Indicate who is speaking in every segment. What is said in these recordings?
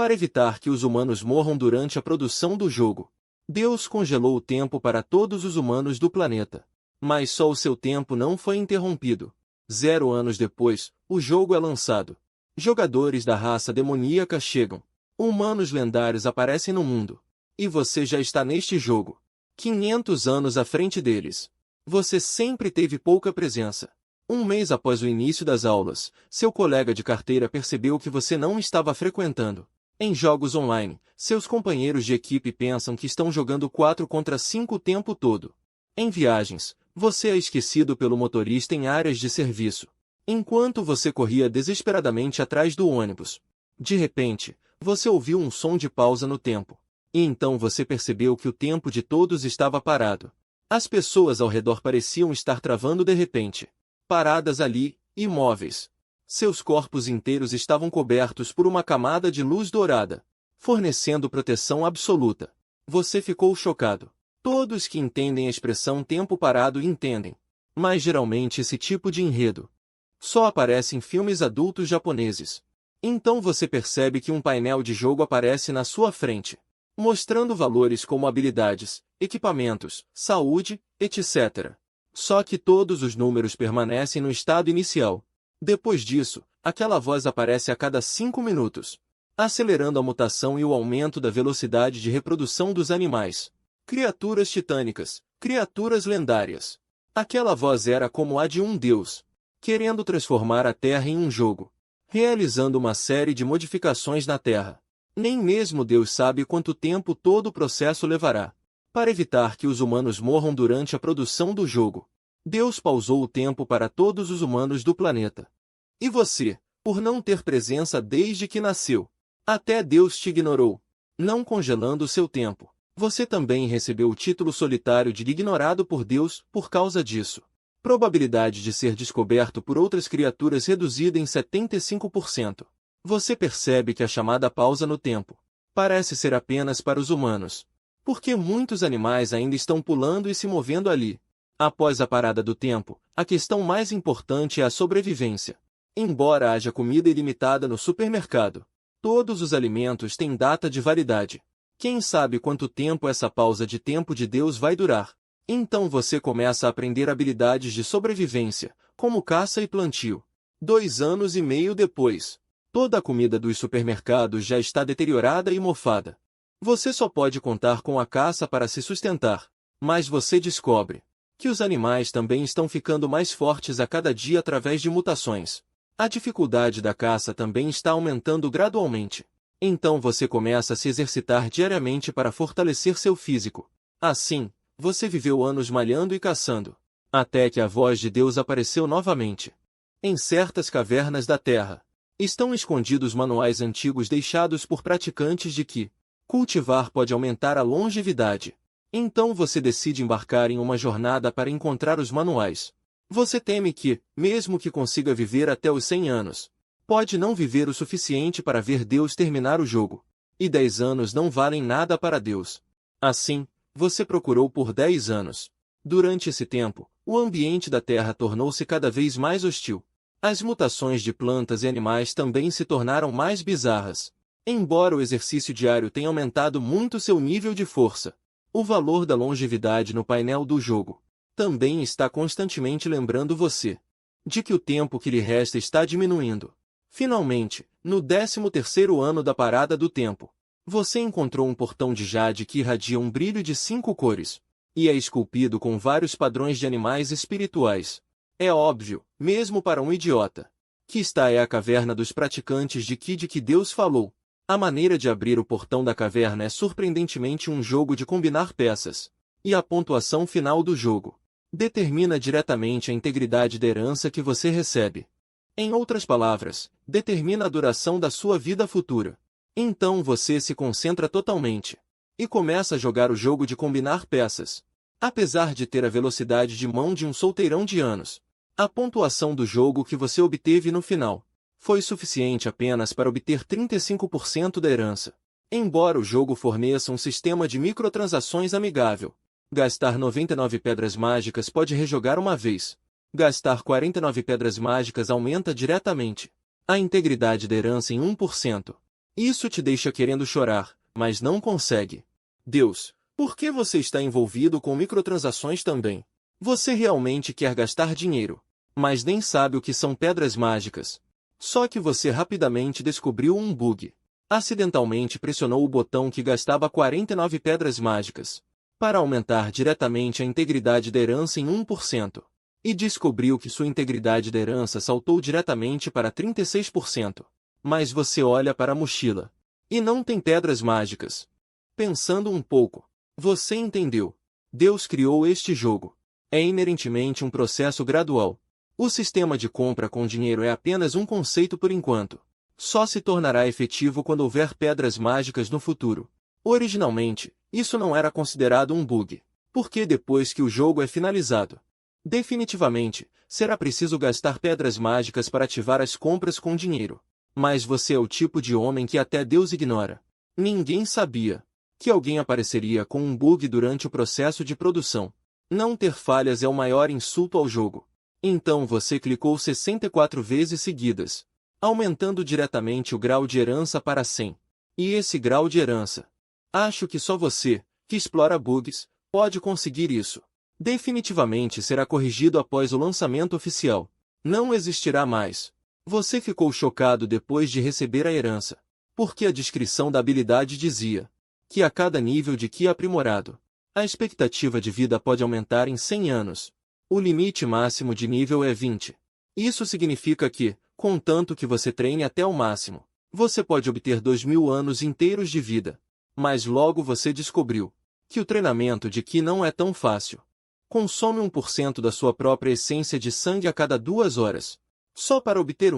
Speaker 1: Para evitar que os humanos morram durante a produção do jogo, Deus congelou o tempo para todos os humanos do planeta. Mas só o seu tempo não foi interrompido. 0 anos depois, o jogo é lançado. Jogadores da raça demoníaca chegam. Humanos lendários aparecem no mundo. E você já está neste jogo. 500 anos à frente deles. Você sempre teve pouca presença. Um mês após o início das aulas, seu colega de carteira percebeu que você não estava frequentando. Em jogos online, seus companheiros de equipe pensam que estão jogando 4 contra 5 o tempo todo. Em viagens, você é esquecido pelo motorista em áreas de serviço, enquanto você corria desesperadamente atrás do ônibus. De repente, você ouviu um som de pausa no tempo. E então você percebeu que o tempo de todos estava parado. As pessoas ao redor pareciam estar travando de repente. Paradas ali, imóveis. Seus corpos inteiros estavam cobertos por uma camada de luz dourada, fornecendo proteção absoluta. Você ficou chocado. Todos que entendem a expressão tempo parado entendem. Mas geralmente esse tipo de enredo só aparece em filmes adultos japoneses. Então você percebe que um painel de jogo aparece na sua frente, mostrando valores como habilidades, equipamentos, saúde, etc. Só que todos os números permanecem no estado inicial. Depois disso, aquela voz aparece a cada 5 minutos, acelerando a mutação e o aumento da velocidade de reprodução dos animais. Criaturas titânicas, criaturas lendárias. Aquela voz era como a de um deus, querendo transformar a Terra em um jogo, realizando uma série de modificações na Terra. Nem mesmo Deus sabe quanto tempo todo o processo levará. Para evitar que os humanos morram durante a produção do jogo, Deus pausou o tempo para todos os humanos do planeta. E você, por não ter presença desde que nasceu, até Deus te ignorou, não congelando o seu tempo. Você também recebeu o título solitário de ignorado por Deus por causa disso. Probabilidade de ser descoberto por outras criaturas reduzida em 75%. Você percebe que a chamada pausa no tempo parece ser apenas para os humanos, porque muitos animais ainda estão pulando e se movendo ali. Após a parada do tempo, a questão mais importante é a sobrevivência. Embora haja comida ilimitada no supermercado, todos os alimentos têm data de validade. Quem sabe quanto tempo essa pausa de tempo de Deus vai durar? Então você começa a aprender habilidades de sobrevivência, como caça e plantio. 2 anos e meio depois, toda a comida dos supermercados já está deteriorada e mofada. Você só pode contar com a caça para se sustentar. Mas você descobre que os animais também estão ficando mais fortes a cada dia através de mutações. A dificuldade da caça também está aumentando gradualmente. Então você começa a se exercitar diariamente para fortalecer seu físico. Assim, você viveu anos malhando e caçando, até que a voz de Deus apareceu novamente. Em certas cavernas da Terra, estão escondidos manuais antigos deixados por praticantes de que cultivar pode aumentar a longevidade. Então você decide embarcar em uma jornada para encontrar os manuais. Você teme que, mesmo que consiga viver até os 100 anos, pode não viver o suficiente para ver Deus terminar o jogo. E 10 anos não valem nada para Deus. Assim, você procurou por 10 anos. Durante esse tempo, o ambiente da Terra tornou-se cada vez mais hostil. As mutações de plantas e animais também se tornaram mais bizarras. Embora o exercício diário tenha aumentado muito seu nível de força, o valor da longevidade no painel do jogo também está constantemente lembrando você de que o tempo que lhe resta está diminuindo. Finalmente, no 13º ano da parada do tempo, você encontrou um portão de jade que irradia um brilho de 5 cores, e é esculpido com vários padrões de animais espirituais. É óbvio, mesmo para um idiota, que esta é a caverna dos praticantes de que Deus falou. A maneira de abrir o portão da caverna é surpreendentemente um jogo de combinar peças, e a pontuação final do jogo determina diretamente a integridade da herança que você recebe. Em outras palavras, determina a duração da sua vida futura. Então você se concentra totalmente e começa a jogar o jogo de combinar peças. Apesar de ter a velocidade de mão de um solteirão de anos, a pontuação do jogo que você obteve no final foi suficiente apenas para obter 35% da herança. Embora o jogo forneça um sistema de microtransações amigável, gastar 99 pedras mágicas pode rejogar uma vez. Gastar 49 pedras mágicas aumenta diretamente a integridade da herança em 1%. Isso te deixa querendo chorar, mas não consegue. Deus, por que você está envolvido com microtransações também? Você realmente quer gastar dinheiro, mas nem sabe o que são pedras mágicas. Só que você rapidamente descobriu um bug. Acidentalmente pressionou o botão que gastava 49 pedras mágicas para aumentar diretamente a integridade da herança em 1%. E descobriu que sua integridade da herança saltou diretamente para 36%. Mas você olha para a mochila e não tem pedras mágicas. Pensando um pouco, você entendeu. Deus criou este jogo. É inerentemente um processo gradual. O sistema de compra com dinheiro é apenas um conceito por enquanto. Só se tornará efetivo quando houver pedras mágicas no futuro. Originalmente, isso não era considerado um bug, porque depois que o jogo é finalizado, definitivamente, será preciso gastar pedras mágicas para ativar as compras com dinheiro. Mas você é o tipo de homem que até Deus ignora. Ninguém sabia que alguém apareceria com um bug durante o processo de produção. Não ter falhas é o maior insulto ao jogo. Então você clicou 64 vezes seguidas, aumentando diretamente o grau de herança para 100. E esse grau de herança, acho que só você, que explora bugs, pode conseguir isso. Definitivamente será corrigido após o lançamento oficial. Não existirá mais. Você ficou chocado depois de receber a herança, porque a descrição da habilidade dizia que a cada nível de Ki aprimorado, a expectativa de vida pode aumentar em 100 anos. O limite máximo de nível é 20. Isso significa que, contanto que você treine até o máximo, você pode obter 2000 anos inteiros de vida. Mas logo você descobriu que o treinamento de Ki não é tão fácil. Consome 1% da sua própria essência de sangue a cada 2 horas. Só para obter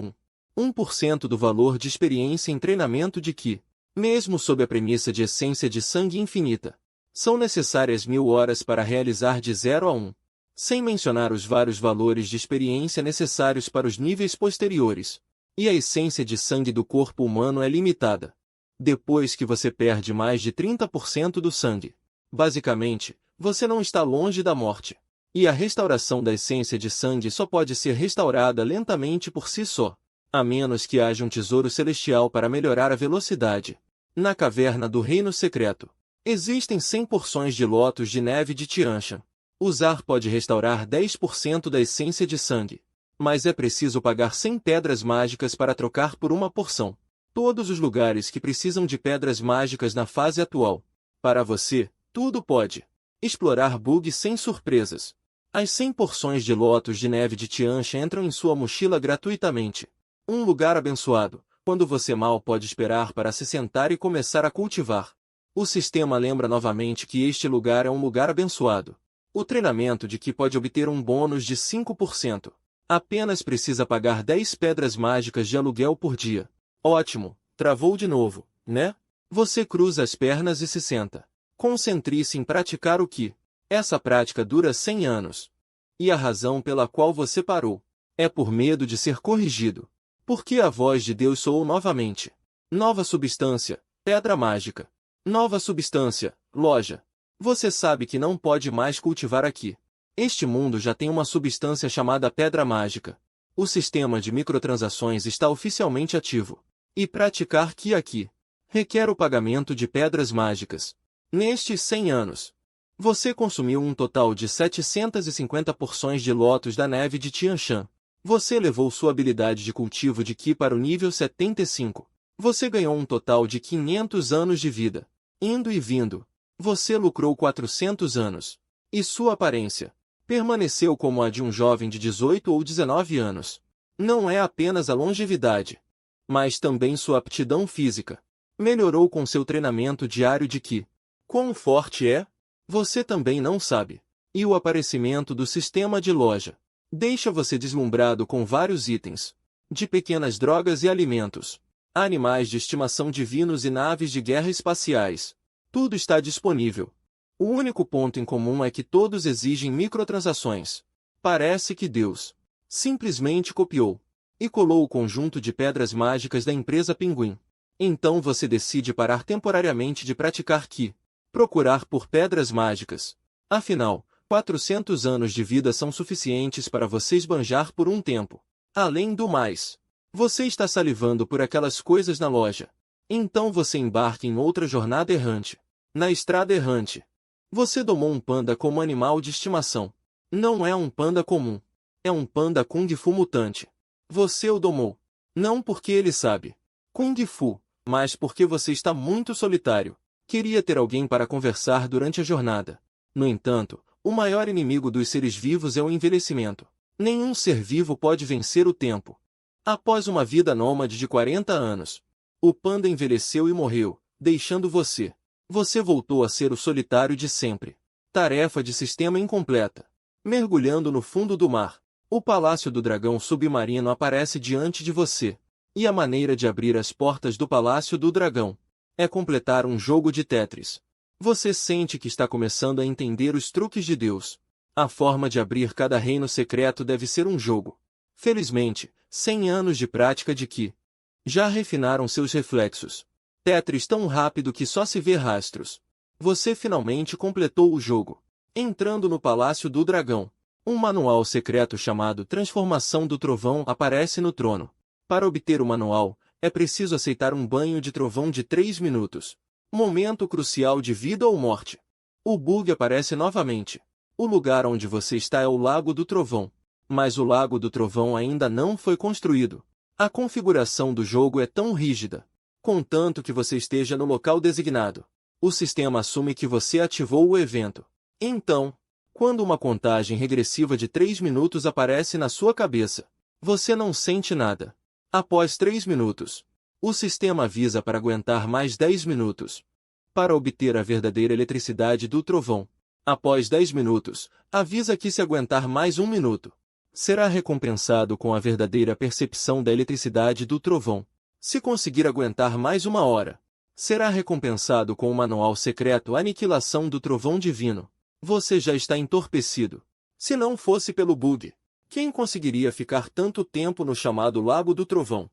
Speaker 1: 1% do valor de experiência em treinamento de Ki. Mesmo sob a premissa de essência de sangue infinita, são necessárias 1000 horas para realizar de 0 a 1. Sem mencionar os vários valores de experiência necessários para os níveis posteriores. E a essência de sangue do corpo humano é limitada. Depois que você perde mais de 30% do sangue, basicamente, você não está longe da morte. E a restauração da essência de sangue só pode ser restaurada lentamente por si só, a menos que haja um tesouro celestial para melhorar a velocidade. Na caverna do Reino Secreto, existem 100 porções de lótus de neve de Tianshan. Usar pode restaurar 10% da essência de sangue, mas é preciso pagar 100 pedras mágicas para trocar por uma porção. Todos os lugares que precisam de pedras mágicas na fase atual. Para você, tudo pode. Explorar bugs sem surpresas. As 100 porções de lótus de neve de Tianshan entram em sua mochila gratuitamente. Um lugar abençoado, quando você mal pode esperar para se sentar e começar a cultivar. O sistema lembra novamente que este lugar é um lugar abençoado. O treinamento de Ki pode obter um bônus de 5%. Apenas precisa pagar 10 pedras mágicas de aluguel por dia. Ótimo, travou de novo, né? Você cruza as pernas e se senta. Concentre-se em praticar o Ki. Essa prática dura 100 anos. E a razão pela qual você parou é por medo de ser corrigido. Porque a voz de Deus soou novamente. Nova substância, pedra mágica. Nova substância, loja. Você sabe que não pode mais cultivar aqui. Este mundo já tem uma substância chamada pedra mágica. O sistema de microtransações está oficialmente ativo. E praticar Ki aqui requer o pagamento de pedras mágicas. Nestes 100 anos, você consumiu um total de 750 porções de lótus da neve de Tianshan. Você levou sua habilidade de cultivo de Ki para o nível 75. Você ganhou um total de 500 anos de vida. Indo e vindo, você lucrou 400 anos. E sua aparência permaneceu como a de um jovem de 18 ou 19 anos. Não é apenas a longevidade, mas também sua aptidão física. Melhorou com seu treinamento diário de Ki. Quão forte é? Você também não sabe. E o aparecimento do sistema de loja deixa você deslumbrado com vários itens, de pequenas drogas e alimentos, animais de estimação divinos e naves de guerra espaciais. Tudo está disponível. O único ponto em comum é que todos exigem microtransações. Parece que Deus simplesmente copiou e colou o conjunto de pedras mágicas da empresa Pinguim. Então você decide parar temporariamente de praticar Ki. Procurar por pedras mágicas. Afinal, 400 anos de vida são suficientes para você esbanjar por um tempo. Além do mais, você está salivando por aquelas coisas na loja. Então você embarca em outra jornada errante. Na estrada errante. Você domou um panda como animal de estimação. Não é um panda comum. É um panda Kung Fu mutante. Você o domou. Não porque ele sabe Kung Fu, mas porque você está muito solitário. Queria ter alguém para conversar durante a jornada. No entanto, o maior inimigo dos seres vivos é o envelhecimento. Nenhum ser vivo pode vencer o tempo. Após uma vida nômade de 40 anos, o panda envelheceu e morreu, deixando você. Você voltou a ser o solitário de sempre. Tarefa de sistema incompleta. Mergulhando no fundo do mar, o palácio do dragão submarino aparece diante de você. E a maneira de abrir as portas do palácio do dragão é completar um jogo de Tetris. Você sente que está começando a entender os truques de Deus. A forma de abrir cada reino secreto deve ser um jogo. Felizmente, 100 anos de prática de Ki já refinaram seus reflexos. Tetris tão rápido que só se vê rastros. Você finalmente completou o jogo. Entrando no Palácio do Dragão, um manual secreto chamado Transformação do Trovão aparece no trono. Para obter o manual, é preciso aceitar um banho de trovão de 3 minutos. Momento crucial de vida ou morte. O bug aparece novamente. O lugar onde você está é o Lago do Trovão. Mas o Lago do Trovão ainda não foi construído. A configuração do jogo é tão rígida. Contanto que você esteja no local designado, o sistema assume que você ativou o evento. Então, quando uma contagem regressiva de 3 minutos aparece na sua cabeça, você não sente nada. Após 3 minutos, o sistema avisa para aguentar mais 10 minutos. Para obter a verdadeira eletricidade do trovão, após 10 minutos, avisa que se aguentar mais 1 minuto, será recompensado com a verdadeira percepção da eletricidade do trovão. Se conseguir aguentar mais 1 hora, será recompensado com o manual secreto Aniquilação do Trovão Divino. Você já está entorpecido. Se não fosse pelo bug, quem conseguiria ficar tanto tempo no chamado Lago do Trovão?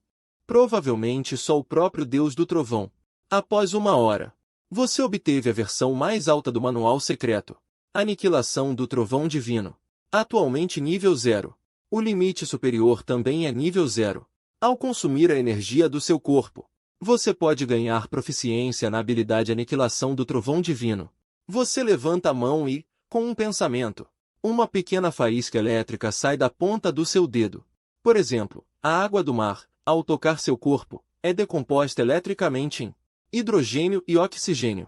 Speaker 1: Provavelmente só o próprio Deus do Trovão. Após 1 hora, você obteve a versão mais alta do manual secreto. Aniquilação do Trovão Divino. Atualmente nível 0. O limite superior também é nível 0. Ao consumir a energia do seu corpo, você pode ganhar proficiência na habilidade Aniquilação do Trovão Divino. Você levanta a mão e, com um pensamento, uma pequena faísca elétrica sai da ponta do seu dedo. Por exemplo, a água do mar, ao tocar seu corpo, é decomposta eletricamente em hidrogênio e oxigênio.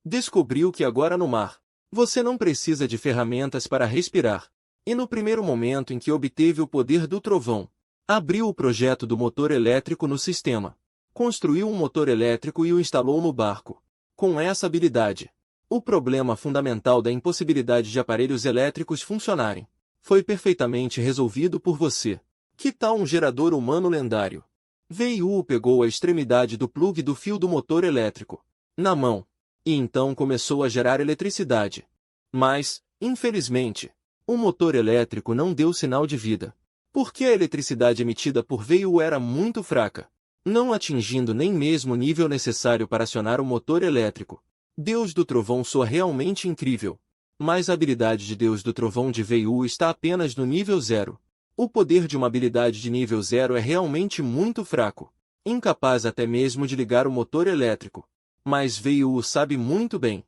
Speaker 1: Descobriu que agora no mar, você não precisa de ferramentas para respirar. E no primeiro momento em que obteve o poder do trovão, abriu o projeto do motor elétrico no sistema. Construiu um motor elétrico e o instalou no barco. Com essa habilidade, o problema fundamental da impossibilidade de aparelhos elétricos funcionarem foi perfeitamente resolvido por você. Que tal um gerador humano lendário? Veiu pegou a extremidade do plugue do fio do motor elétrico na mão, e então começou a gerar eletricidade. Mas, infelizmente, o motor elétrico não deu sinal de vida, porque a eletricidade emitida por Veiu era muito fraca, não atingindo nem mesmo o nível necessário para acionar o motor elétrico. Deus do Trovão soa realmente incrível, mas a habilidade de Deus do Trovão de Veiu está apenas no nível 0. O poder de uma habilidade de nível 0 é realmente muito fraco, incapaz até mesmo de ligar o motor elétrico. Mas Veiu sabe muito bem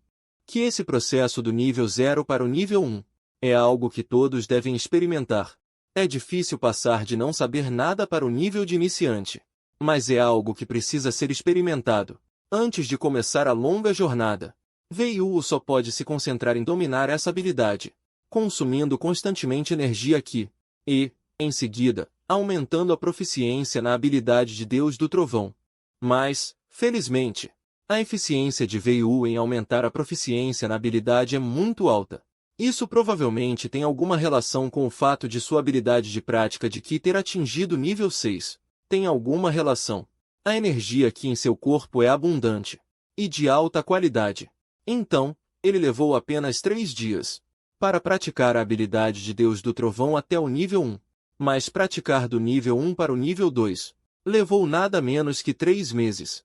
Speaker 1: que esse processo do nível 0 para o nível 1 é algo que todos devem experimentar. É difícil passar de não saber nada para o nível de iniciante, mas é algo que precisa ser experimentado antes de começar a longa jornada. Veiu só pode se concentrar em dominar essa habilidade, consumindo constantemente energia aqui, e, em seguida, aumentando a proficiência na habilidade de Deus do Trovão. Mas, felizmente, a eficiência de Veiu em aumentar a proficiência na habilidade é muito alta. Isso provavelmente tem alguma relação com o fato de sua habilidade de prática de Ki ter atingido nível 6. Tem alguma relação. A energia aqui em seu corpo é abundante e de alta qualidade. Então, ele levou apenas 3 dias para praticar a habilidade de Deus do Trovão até o nível 1. Mas praticar do nível 1 para o nível 2 levou nada menos que 3 meses.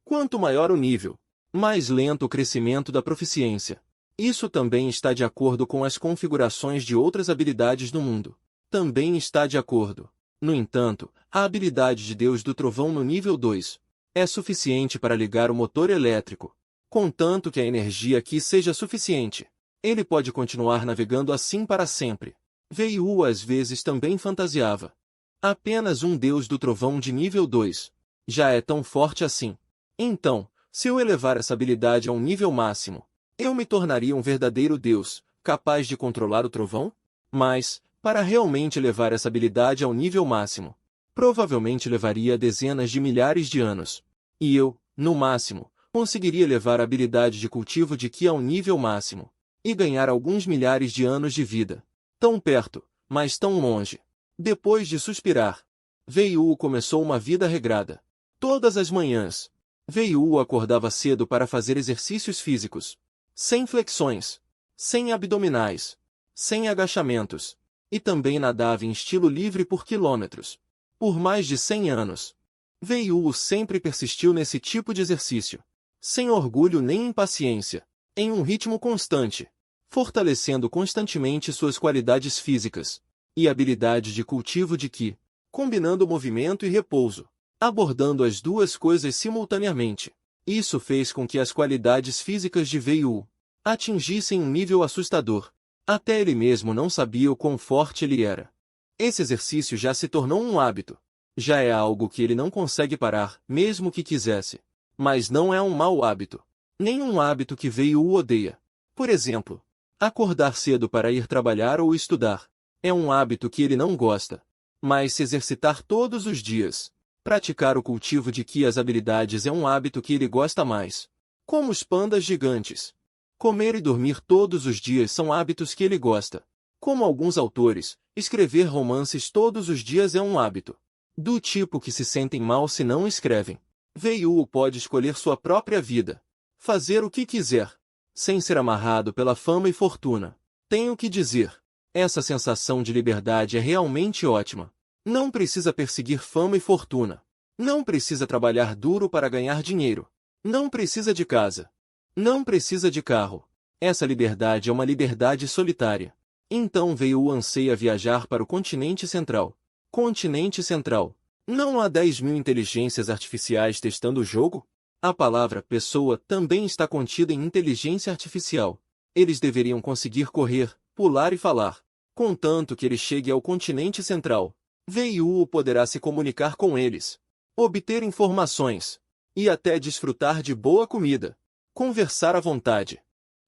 Speaker 1: Quanto maior o nível, mais lento o crescimento da proficiência. Isso também está de acordo com as configurações de outras habilidades no mundo. Também está de acordo. No entanto, a habilidade de Deus do Trovão no nível 2 É suficiente para ligar o motor elétrico. Contanto que a energia aqui seja suficiente, ele pode continuar navegando assim para sempre. Veiu às vezes também fantasiava. Apenas um deus do trovão de nível 2. Já é tão forte assim. Então, se eu elevar essa habilidade a um nível máximo, eu me tornaria um verdadeiro deus, capaz de controlar o trovão? Mas, para realmente elevar essa habilidade ao nível máximo, provavelmente levaria dezenas de milhares de anos. E eu, no máximo, conseguiria levar a habilidade de cultivo de Ki ao nível máximo, e ganhar alguns milhares de anos de vida. Tão perto, mas tão longe. Depois de suspirar, Veiu começou uma vida regrada. Todas as manhãs, Veiu acordava cedo para fazer exercícios físicos. Sem flexões, sem abdominais, sem agachamentos, e também nadava em estilo livre por quilômetros. Por mais de 100 anos, Veiu sempre persistiu nesse tipo de exercício, sem orgulho nem impaciência, em um ritmo constante, fortalecendo constantemente suas qualidades físicas e habilidade de cultivo de Ki, combinando movimento e repouso, abordando as duas coisas simultaneamente. Isso fez com que as qualidades físicas de Veiu atingissem um nível assustador. Até ele mesmo não sabia o quão forte ele era. Esse exercício já se tornou um hábito. Já é algo que ele não consegue parar, mesmo que quisesse. Mas não é um mau hábito. Nem um hábito que Veiu odeia. Por exemplo, acordar cedo para ir trabalhar ou estudar. É um hábito que ele não gosta. Mas se exercitar todos os dias, praticar o cultivo de Ki as habilidades é um hábito que ele gosta mais. Como os pandas gigantes. Comer e dormir todos os dias são hábitos que ele gosta. Como alguns autores, escrever romances todos os dias é um hábito. Do tipo que se sentem mal se não escrevem. Veiu pode escolher sua própria vida. Fazer o que quiser, sem ser amarrado pela fama e fortuna. Tenho que dizer, essa sensação de liberdade é realmente ótima. Não precisa perseguir fama e fortuna. Não precisa trabalhar duro para ganhar dinheiro. Não precisa de casa. Não precisa de carro. Essa liberdade é uma liberdade solitária. Então Veiu anseia viajar para o continente central. Continente central. Não há 10.000 inteligências artificiais testando o jogo? A palavra pessoa também está contida em inteligência artificial. Eles deveriam conseguir correr, pular e falar. Contanto que ele chegue ao continente central, Veiu poderá se comunicar com eles, obter informações, e até desfrutar de boa comida, conversar à vontade,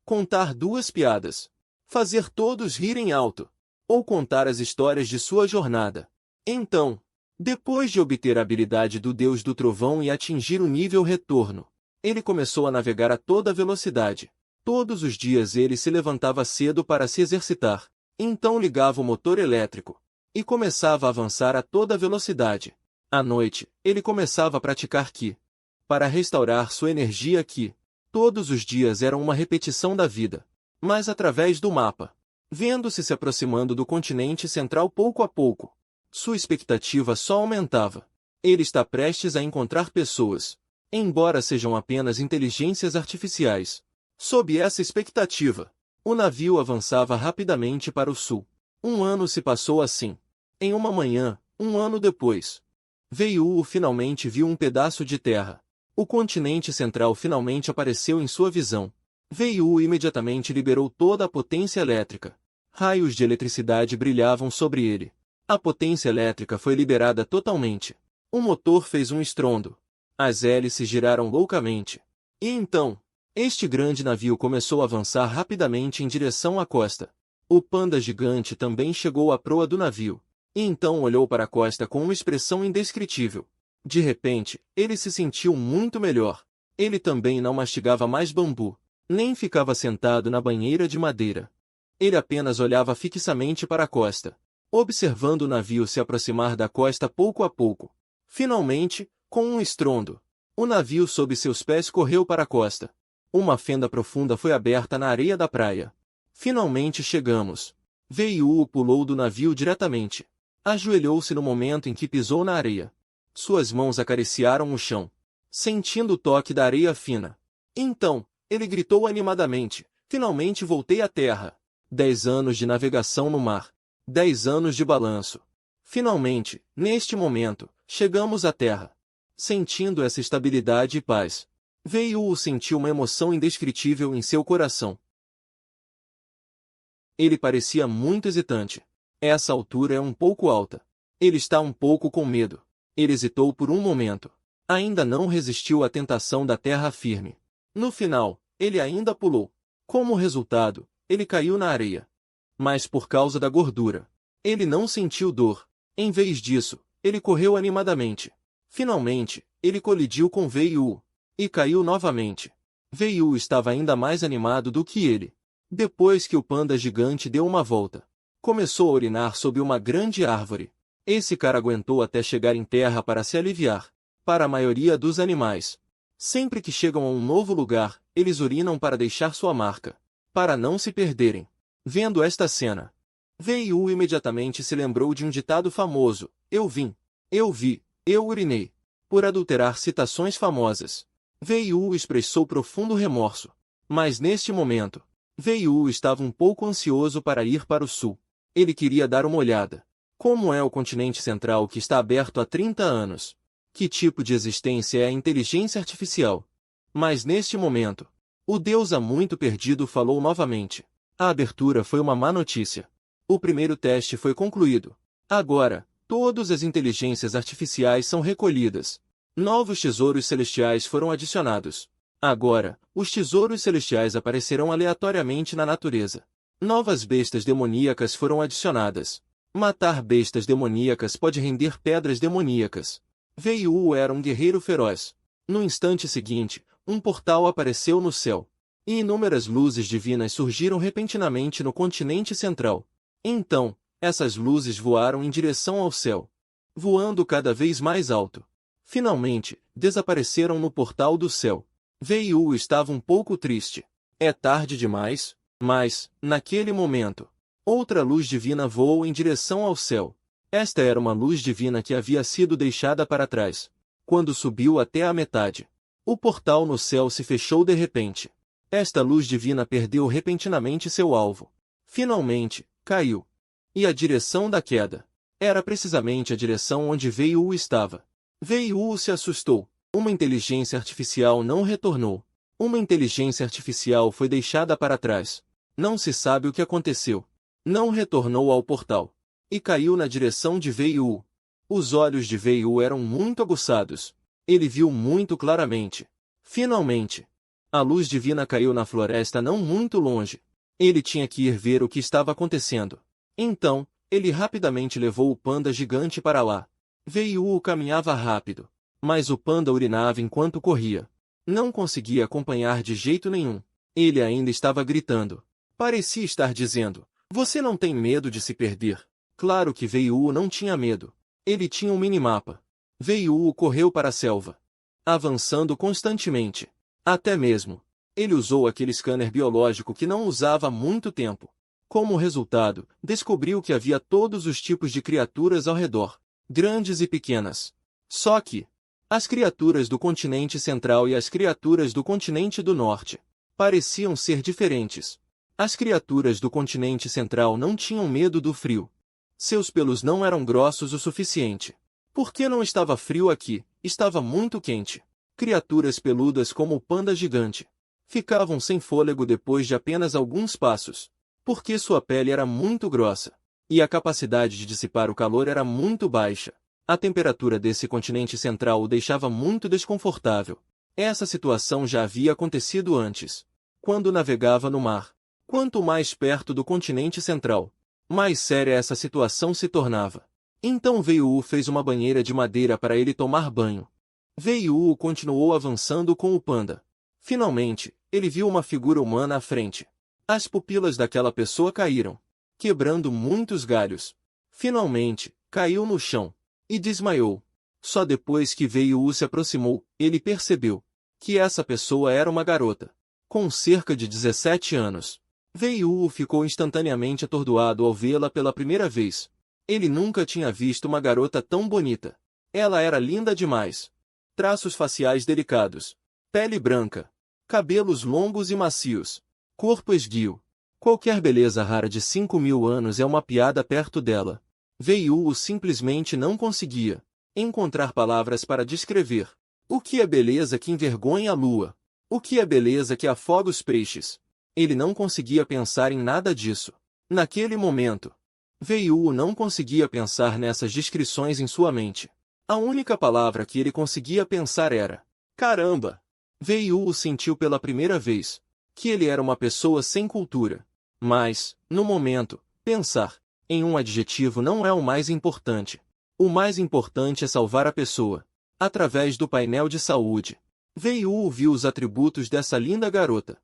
Speaker 1: contar duas piadas, fazer todos rirem alto, ou contar as histórias de sua jornada. Então, depois de obter a habilidade do Deus do Trovão e atingir o nível retorno, ele começou a navegar a toda velocidade. Todos os dias ele se levantava cedo para se exercitar, então ligava o motor elétrico, e começava a avançar a toda velocidade. À noite, ele começava a praticar Ki, para restaurar sua energia Ki. Todos os dias eram uma repetição da vida, mas através do mapa, vendo-se se aproximando do continente central pouco a pouco. Sua expectativa só aumentava. Ele está prestes a encontrar pessoas, embora sejam apenas inteligências artificiais. Sob essa expectativa, o navio avançava rapidamente para o sul. Um ano se passou assim. Em uma manhã, um ano depois, Veiu finalmente viu um pedaço de terra. O continente central finalmente apareceu em sua visão. Veiu imediatamente liberou toda a potência elétrica. Raios de eletricidade brilhavam sobre ele. A potência elétrica foi liberada totalmente. O motor fez um estrondo. As hélices giraram loucamente. E então, este grande navio começou a avançar rapidamente em direção à costa. O panda gigante também chegou à proa do navio. E então olhou para a costa com uma expressão indescritível. De repente, ele se sentiu muito melhor. Ele também não mastigava mais bambu, nem ficava sentado na banheira de madeira. Ele apenas olhava fixamente para a costa, observando o navio se aproximar da costa pouco a pouco. Finalmente, com um estrondo, o navio sob seus pés correu para a costa. Uma fenda profunda foi aberta na areia da praia. Finalmente chegamos. Veiu pulou do navio diretamente. Ajoelhou-se no momento em que pisou na areia. Suas mãos acariciaram o chão, sentindo o toque da areia fina. Então, ele gritou animadamente: finalmente voltei à terra. 10 anos de navegação no mar. 10 anos de balanço. Finalmente, neste momento, chegamos à terra. Sentindo essa estabilidade e paz, Wei-Wu sentiu uma emoção indescritível em seu coração. Ele parecia muito hesitante. Essa altura é um pouco alta. Ele está um pouco com medo. Ele hesitou por um momento. Ainda não resistiu à tentação da terra firme. No final, ele ainda pulou. Como resultado, ele caiu na areia. Mas por causa da gordura, ele não sentiu dor. Em vez disso, ele correu animadamente. Finalmente, ele colidiu com Wei-Wu e caiu novamente. Wei-Wu estava ainda mais animado do que ele. Depois que o panda gigante deu uma volta, começou a urinar sob uma grande árvore. Esse cara aguentou até chegar em terra para se aliviar. Para a maioria dos animais, sempre que chegam a um novo lugar, eles urinam para deixar sua marca, para não se perderem. Vendo esta cena, Wei-Wu imediatamente se lembrou de um ditado famoso: eu vim, eu vi, eu urinei, por adulterar citações famosas. Wei-Wu expressou profundo remorso. Mas neste momento, Wei-Wu estava um pouco ansioso para ir para o sul. Ele queria dar uma olhada. Como é o continente central que está aberto há 30 anos? Que tipo de existência é a inteligência artificial? Mas neste momento, o Deus há muito perdido falou novamente. A abertura foi uma má notícia. O primeiro teste foi concluído. Agora, todas as inteligências artificiais são recolhidas. Novos tesouros celestiais foram adicionados. Agora, os tesouros celestiais aparecerão aleatoriamente na natureza. Novas bestas demoníacas foram adicionadas. Matar bestas demoníacas pode render pedras demoníacas. Wei-Wu era um guerreiro feroz. No instante seguinte, um portal apareceu no céu. E inúmeras luzes divinas surgiram repentinamente no continente central. Então, essas luzes voaram em direção ao céu, voando cada vez mais alto. Finalmente, desapareceram no portal do céu. Wei-Wu estava um pouco triste. É tarde demais, mas, naquele momento, outra luz divina voou em direção ao céu. Esta era uma luz divina que havia sido deixada para trás. Quando subiu até a metade, o portal no céu se fechou de repente. Esta luz divina perdeu repentinamente seu alvo. Finalmente, caiu. E a direção da queda era precisamente a direção onde Wei-Wu estava. Wei-Wu se assustou. Uma inteligência artificial não retornou. Uma inteligência artificial foi deixada para trás. Não se sabe o que aconteceu. Não retornou ao portal. E caiu na direção de Wei-Wu. Os olhos de Wei-Wu eram muito aguçados. Ele viu muito claramente. Finalmente, a luz divina caiu na floresta não muito longe. Ele tinha que ir ver o que estava acontecendo. Então, ele rapidamente levou o panda gigante para lá. Wei-Wu caminhava rápido, mas o panda urinava enquanto corria. Não conseguia acompanhar de jeito nenhum. Ele ainda estava gritando. Parecia estar dizendo: você não tem medo de se perder? Claro que Wei-Wu não tinha medo. Ele tinha um minimapa. Wei-Wu correu para a selva, avançando constantemente. Até mesmo, ele usou aquele scanner biológico que não usava há muito tempo. Como resultado, descobriu que havia todos os tipos de criaturas ao redor, grandes e pequenas. Só que, as criaturas do continente central e as criaturas do continente do norte pareciam ser diferentes. As criaturas do continente central não tinham medo do frio. Seus pelos não eram grossos o suficiente. Por que não estava frio aqui? Estava muito quente. Criaturas peludas como o panda gigante ficavam sem fôlego depois de apenas alguns passos, porque sua pele era muito grossa, e a capacidade de dissipar o calor era muito baixa. A temperatura desse continente central o deixava muito desconfortável. Essa situação já havia acontecido antes, quando navegava no mar. Quanto mais perto do continente central, mais séria essa situação se tornava. Então Wei-Wu fez uma banheira de madeira para ele tomar banho. Wei-Wu continuou avançando com o panda. Finalmente, ele viu uma figura humana à frente. As pupilas daquela pessoa caíram, quebrando muitos galhos. Finalmente, caiu no chão e desmaiou. Só depois que Wei-Wu se aproximou, ele percebeu que essa pessoa era uma garota, com cerca de 17 anos. Wei-Wu ficou instantaneamente atordoado ao vê-la pela primeira vez. Ele nunca tinha visto uma garota tão bonita. Ela era linda demais. Traços faciais delicados, pele branca, cabelos longos e macios, corpo esguio. Qualquer beleza rara de 5.000 anos é uma piada perto dela. Wei-Wu simplesmente não conseguia encontrar palavras para descrever. O que é beleza que envergonha a lua? O que é beleza que afoga os peixes? Ele não conseguia pensar em nada disso. Naquele momento, Veiu não conseguia pensar nessas descrições em sua mente. A única palavra que ele conseguia pensar era: caramba! Veiu sentiu pela primeira vez que ele era uma pessoa sem cultura. Mas, no momento, pensar em um adjetivo não é o mais importante. O mais importante é salvar a pessoa. Através do painel de saúde, Veiu viu os atributos dessa linda garota.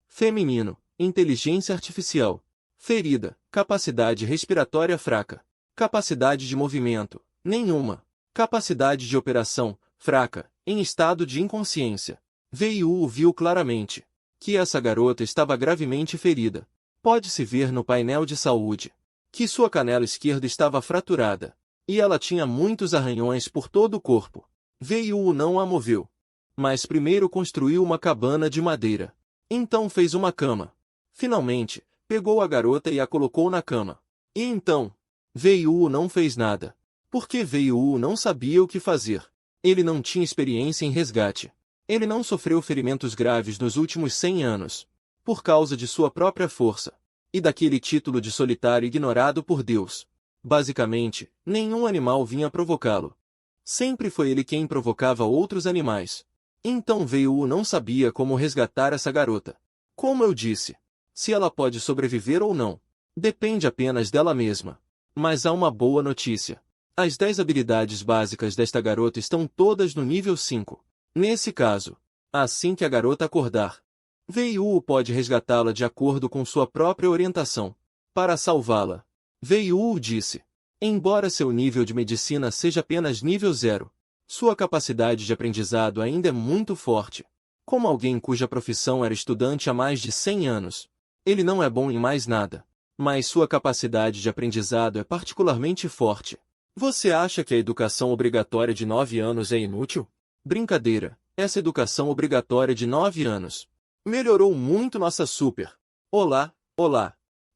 Speaker 1: Feminino, inteligência artificial. Ferida, capacidade respiratória fraca. Capacidade de movimento, nenhuma. Capacidade de operação, fraca, em estado de inconsciência. Veiu viu claramente que essa garota estava gravemente ferida. Pode-se ver no painel de saúde que sua canela esquerda estava fraturada, e ela tinha muitos arranhões por todo o corpo. Veiu não a moveu, mas primeiro construiu uma cabana de madeira. Então fez uma cama. Finalmente, pegou a garota e a colocou na cama. E então, Veiu não fez nada. Porque Veiu não sabia o que fazer. Ele não tinha experiência em resgate. Ele não sofreu ferimentos graves nos últimos 100 anos. Por causa de sua própria força. E daquele título de solitário ignorado por Deus. Basicamente, nenhum animal vinha provocá-lo. Sempre foi ele quem provocava outros animais. Então Veiu não sabia como resgatar essa garota. Como eu disse, se ela pode sobreviver ou não, depende apenas dela mesma. Mas há uma boa notícia. As 10 habilidades básicas desta garota estão todas no nível 5. Nesse caso, assim que a garota acordar, Veiu pode resgatá-la de acordo com sua própria orientação. Para salvá-la, Veiu disse: embora seu nível de medicina seja apenas nível 0, sua capacidade de aprendizado ainda é muito forte. Como alguém cuja profissão era estudante há mais de 100 anos, ele não é bom em mais nada, mas sua capacidade de aprendizado é particularmente forte. Você acha que a educação obrigatória de 9 anos é inútil? Brincadeira, essa educação obrigatória de 9 anos melhorou muito nossa super. Olá.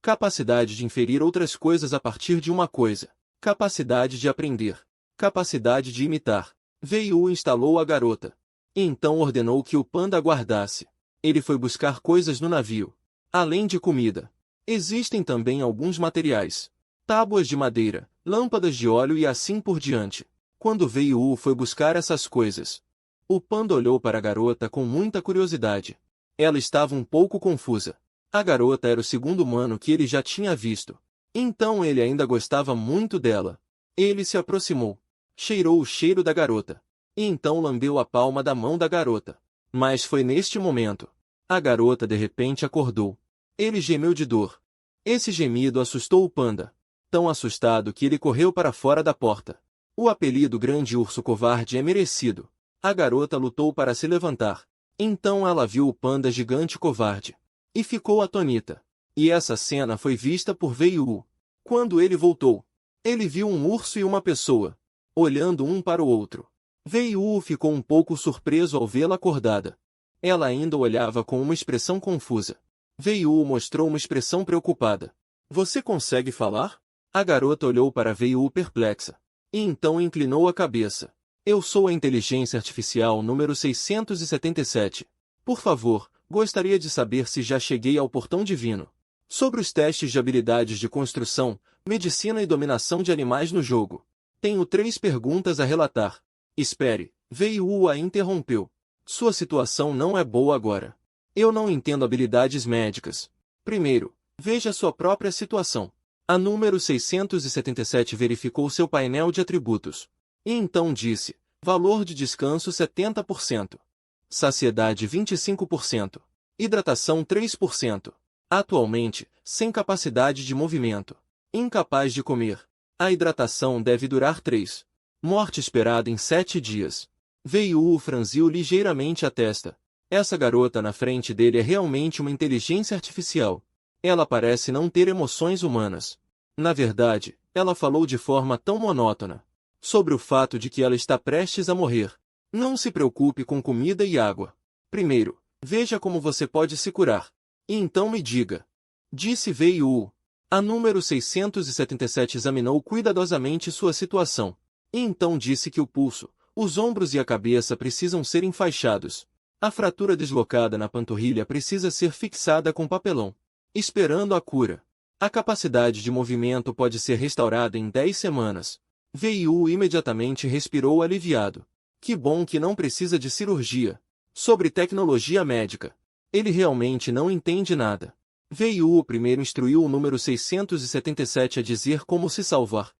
Speaker 1: Capacidade de inferir outras coisas a partir de uma coisa. Capacidade de aprender. Capacidade de imitar. Veiu instalou a garota. E então ordenou que o panda aguardasse. Ele foi buscar coisas no navio. Além de comida, existem também alguns materiais. Tábuas de madeira, lâmpadas de óleo e assim por diante. Quando Veiu foi buscar essas coisas, o panda olhou para a garota com muita curiosidade. Ela estava um pouco confusa. A garota era o segundo humano que ele já tinha visto. Então ele ainda gostava muito dela. Ele se aproximou, cheirou o cheiro da garota, e então lambeu a palma da mão da garota. Mas foi neste momento. A garota de repente acordou. Ele gemeu de dor. Esse gemido assustou o panda, tão assustado que ele correu para fora da porta. O apelido Grande Urso Covarde é merecido. A garota lutou para se levantar. Então ela viu o panda gigante covarde. E ficou atônita. E essa cena foi vista por Veiu. Quando ele voltou, ele viu um urso e uma pessoa, olhando um para o outro. Veiu ficou um pouco surpreso ao vê-la acordada. Ela ainda olhava com uma expressão confusa. Veiu mostrou uma expressão preocupada. Você consegue falar? A garota olhou para Veiu perplexa. E então inclinou a cabeça. Eu sou a inteligência artificial número 677. Por favor, gostaria de saber se já cheguei ao portão divino. Sobre os testes de habilidades de construção, medicina e dominação de animais no jogo. Tenho 3 perguntas a relatar. Espere, Veiu a interrompeu. Sua situação não é boa agora. Eu não entendo habilidades médicas. Primeiro, veja sua própria situação. A número 677 verificou seu painel de atributos. E então disse: valor de descanso 70%. Saciedade 25%. Hidratação 3%. Atualmente, sem capacidade de movimento. Incapaz de comer. A hidratação deve durar 3. Morte esperada em 7 dias. Veiu franziu ligeiramente a testa. Essa garota na frente dele é realmente uma inteligência artificial. Ela parece não ter emoções humanas. Na verdade, ela falou de forma tão monótona sobre o fato de que ela está prestes a morrer. Não se preocupe com comida e água. Primeiro, veja como você pode se curar. E então me diga. Disse Veiu. A número 677 examinou cuidadosamente sua situação. E então disse que o pulso, os ombros e a cabeça precisam ser enfaixados. A fratura deslocada na panturrilha precisa ser fixada com papelão, esperando a cura. A capacidade de movimento pode ser restaurada em 10 semanas. Veiu imediatamente respirou aliviado. Que bom que não precisa de cirurgia. Sobre tecnologia médica. Ele realmente não entende nada. Veiu primeiro instruiu o número 677 a dizer como se salvar.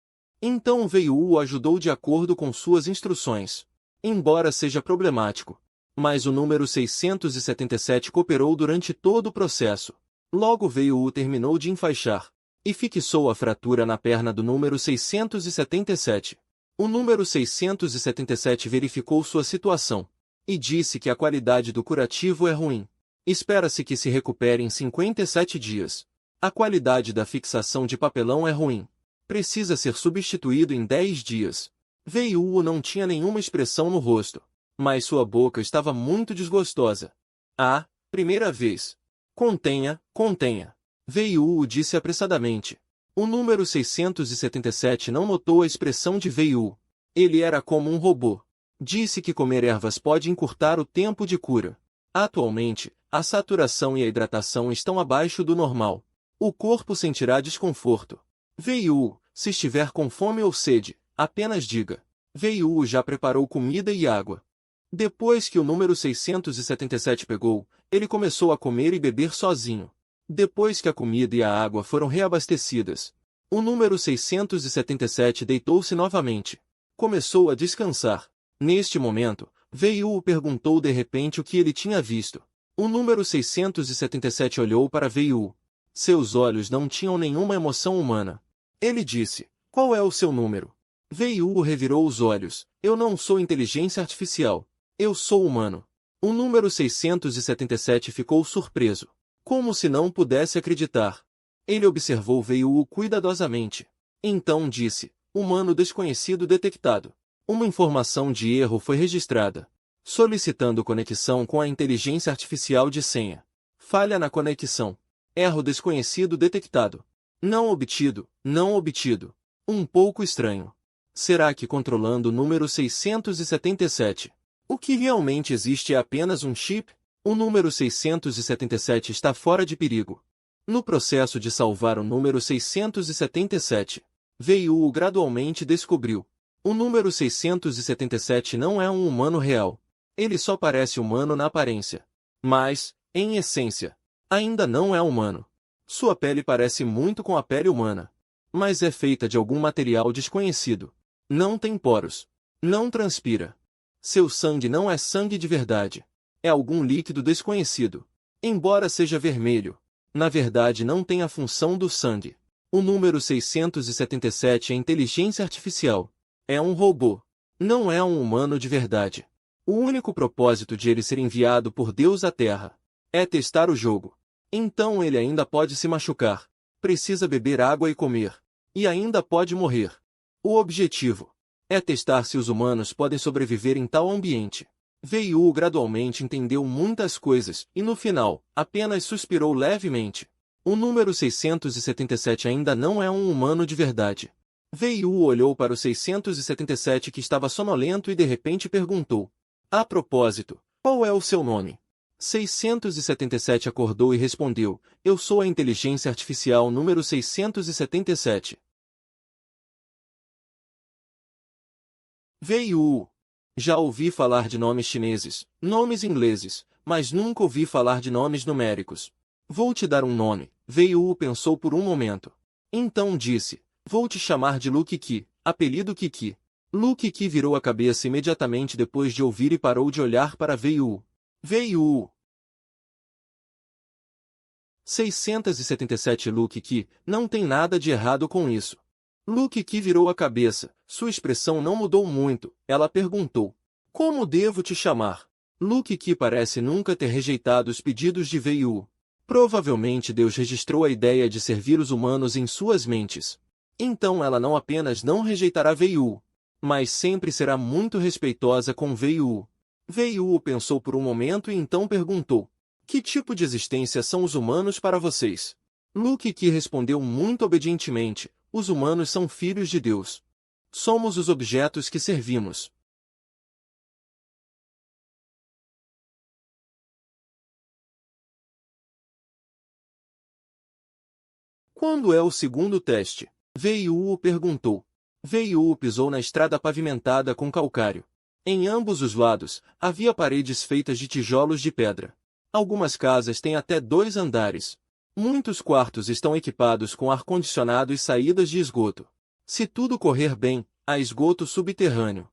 Speaker 1: Então Veiu o ajudou de acordo com suas instruções. Embora seja problemático. Mas o número 677 cooperou durante todo o processo. Logo Veiu terminou de enfaixar. E fixou a fratura na perna do número 677. O número 677 verificou sua situação. E disse que a qualidade do curativo é ruim. Espera-se que se recupere em 57 dias. A qualidade da fixação de papelão é ruim. Precisa ser substituído em 10 dias. Veiu não tinha nenhuma expressão no rosto. Mas sua boca estava muito desgostosa. Ah, primeira vez. Contenha, contenha. Veiu disse apressadamente. O número 677 não notou a expressão de Veiu. Ele era como um robô. Disse que comer ervas pode encurtar o tempo de cura. Atualmente, a saturação e a hidratação estão abaixo do normal. O corpo sentirá desconforto. Veiu, se estiver com fome ou sede, apenas diga. Veiu já preparou comida e água. Depois que o número 677 pegou, ele começou a comer e beber sozinho. Depois que a comida e a água foram reabastecidas, o número 677 deitou-se novamente. Começou a descansar. Neste momento, Veiu perguntou de repente o que ele tinha visto. O número 677 olhou para Veiu. Seus olhos não tinham nenhuma emoção humana. Ele disse, qual é o seu número? Veiu revirou os olhos. Eu não sou inteligência artificial. Eu sou humano. O número 677 ficou surpreso. Como se não pudesse acreditar. Ele observou Veiu cuidadosamente. Então disse, humano desconhecido detectado. Uma informação de erro foi registrada. Solicitando conexão com a inteligência artificial de senha. Falha na conexão. Erro desconhecido detectado. Não obtido, não obtido. Um pouco estranho. Será que controlando o número 677? O que realmente existe é apenas um chip? O número 677 está fora de perigo. No processo de salvar o número 677, Veiu gradualmente descobriu. O número 677 não é um humano real. Ele só parece humano na aparência. Mas, em essência, ainda não é humano. Sua pele parece muito com a pele humana. Mas é feita de algum material desconhecido. Não tem poros. Não transpira. Seu sangue não é sangue de verdade. É algum líquido desconhecido. Embora seja vermelho, na verdade não tem a função do sangue. O número 677 é inteligência artificial. É um robô. Não é um humano de verdade. O único propósito de ele ser enviado por Deus à Terra é testar o jogo. Então ele ainda pode se machucar, precisa beber água e comer, e ainda pode morrer. O objetivo é testar se os humanos podem sobreviver em tal ambiente. Veiu gradualmente entendeu muitas coisas e no final, apenas suspirou levemente. O número 677 ainda não é um humano de verdade. Veiu olhou para o 677 que estava sonolento e de repente perguntou. A propósito, qual é o seu nome? 677 acordou e respondeu, eu sou a inteligência artificial número 677. Veiu. Já ouvi falar de nomes chineses, nomes ingleses, mas nunca ouvi falar de nomes numéricos. Vou te dar um nome. Veiu pensou por um momento. Então disse, vou te chamar de Lu Kiki, apelido Kiki. Lu Kiki virou a cabeça imediatamente depois de ouvir e parou de olhar para Veiu. Veiu. 677 Lu Kiki, não tem nada de errado com isso. Lu Kiki virou a cabeça, sua expressão não mudou muito, ela perguntou. Como devo te chamar? Lu Kiki parece nunca ter rejeitado os pedidos de Veiu. Provavelmente Deus registrou a ideia de servir os humanos em suas mentes. Então ela não apenas não rejeitará Veiu, mas sempre será muito respeitosa com Veiu. Veiu pensou por um momento e então perguntou. Que tipo de existência são os humanos para vocês? Lu Kiki respondeu muito obedientemente. Os humanos são filhos de Deus. Somos os objetos que servimos. Quando é o segundo teste? Veiuo perguntou. Veiuo pisou na estrada pavimentada com calcário. Em ambos os lados, havia paredes feitas de tijolos de pedra. Algumas casas têm até 2 andares. Muitos quartos estão equipados com ar-condicionado e saídas de esgoto. Se tudo correr bem, há esgoto subterrâneo.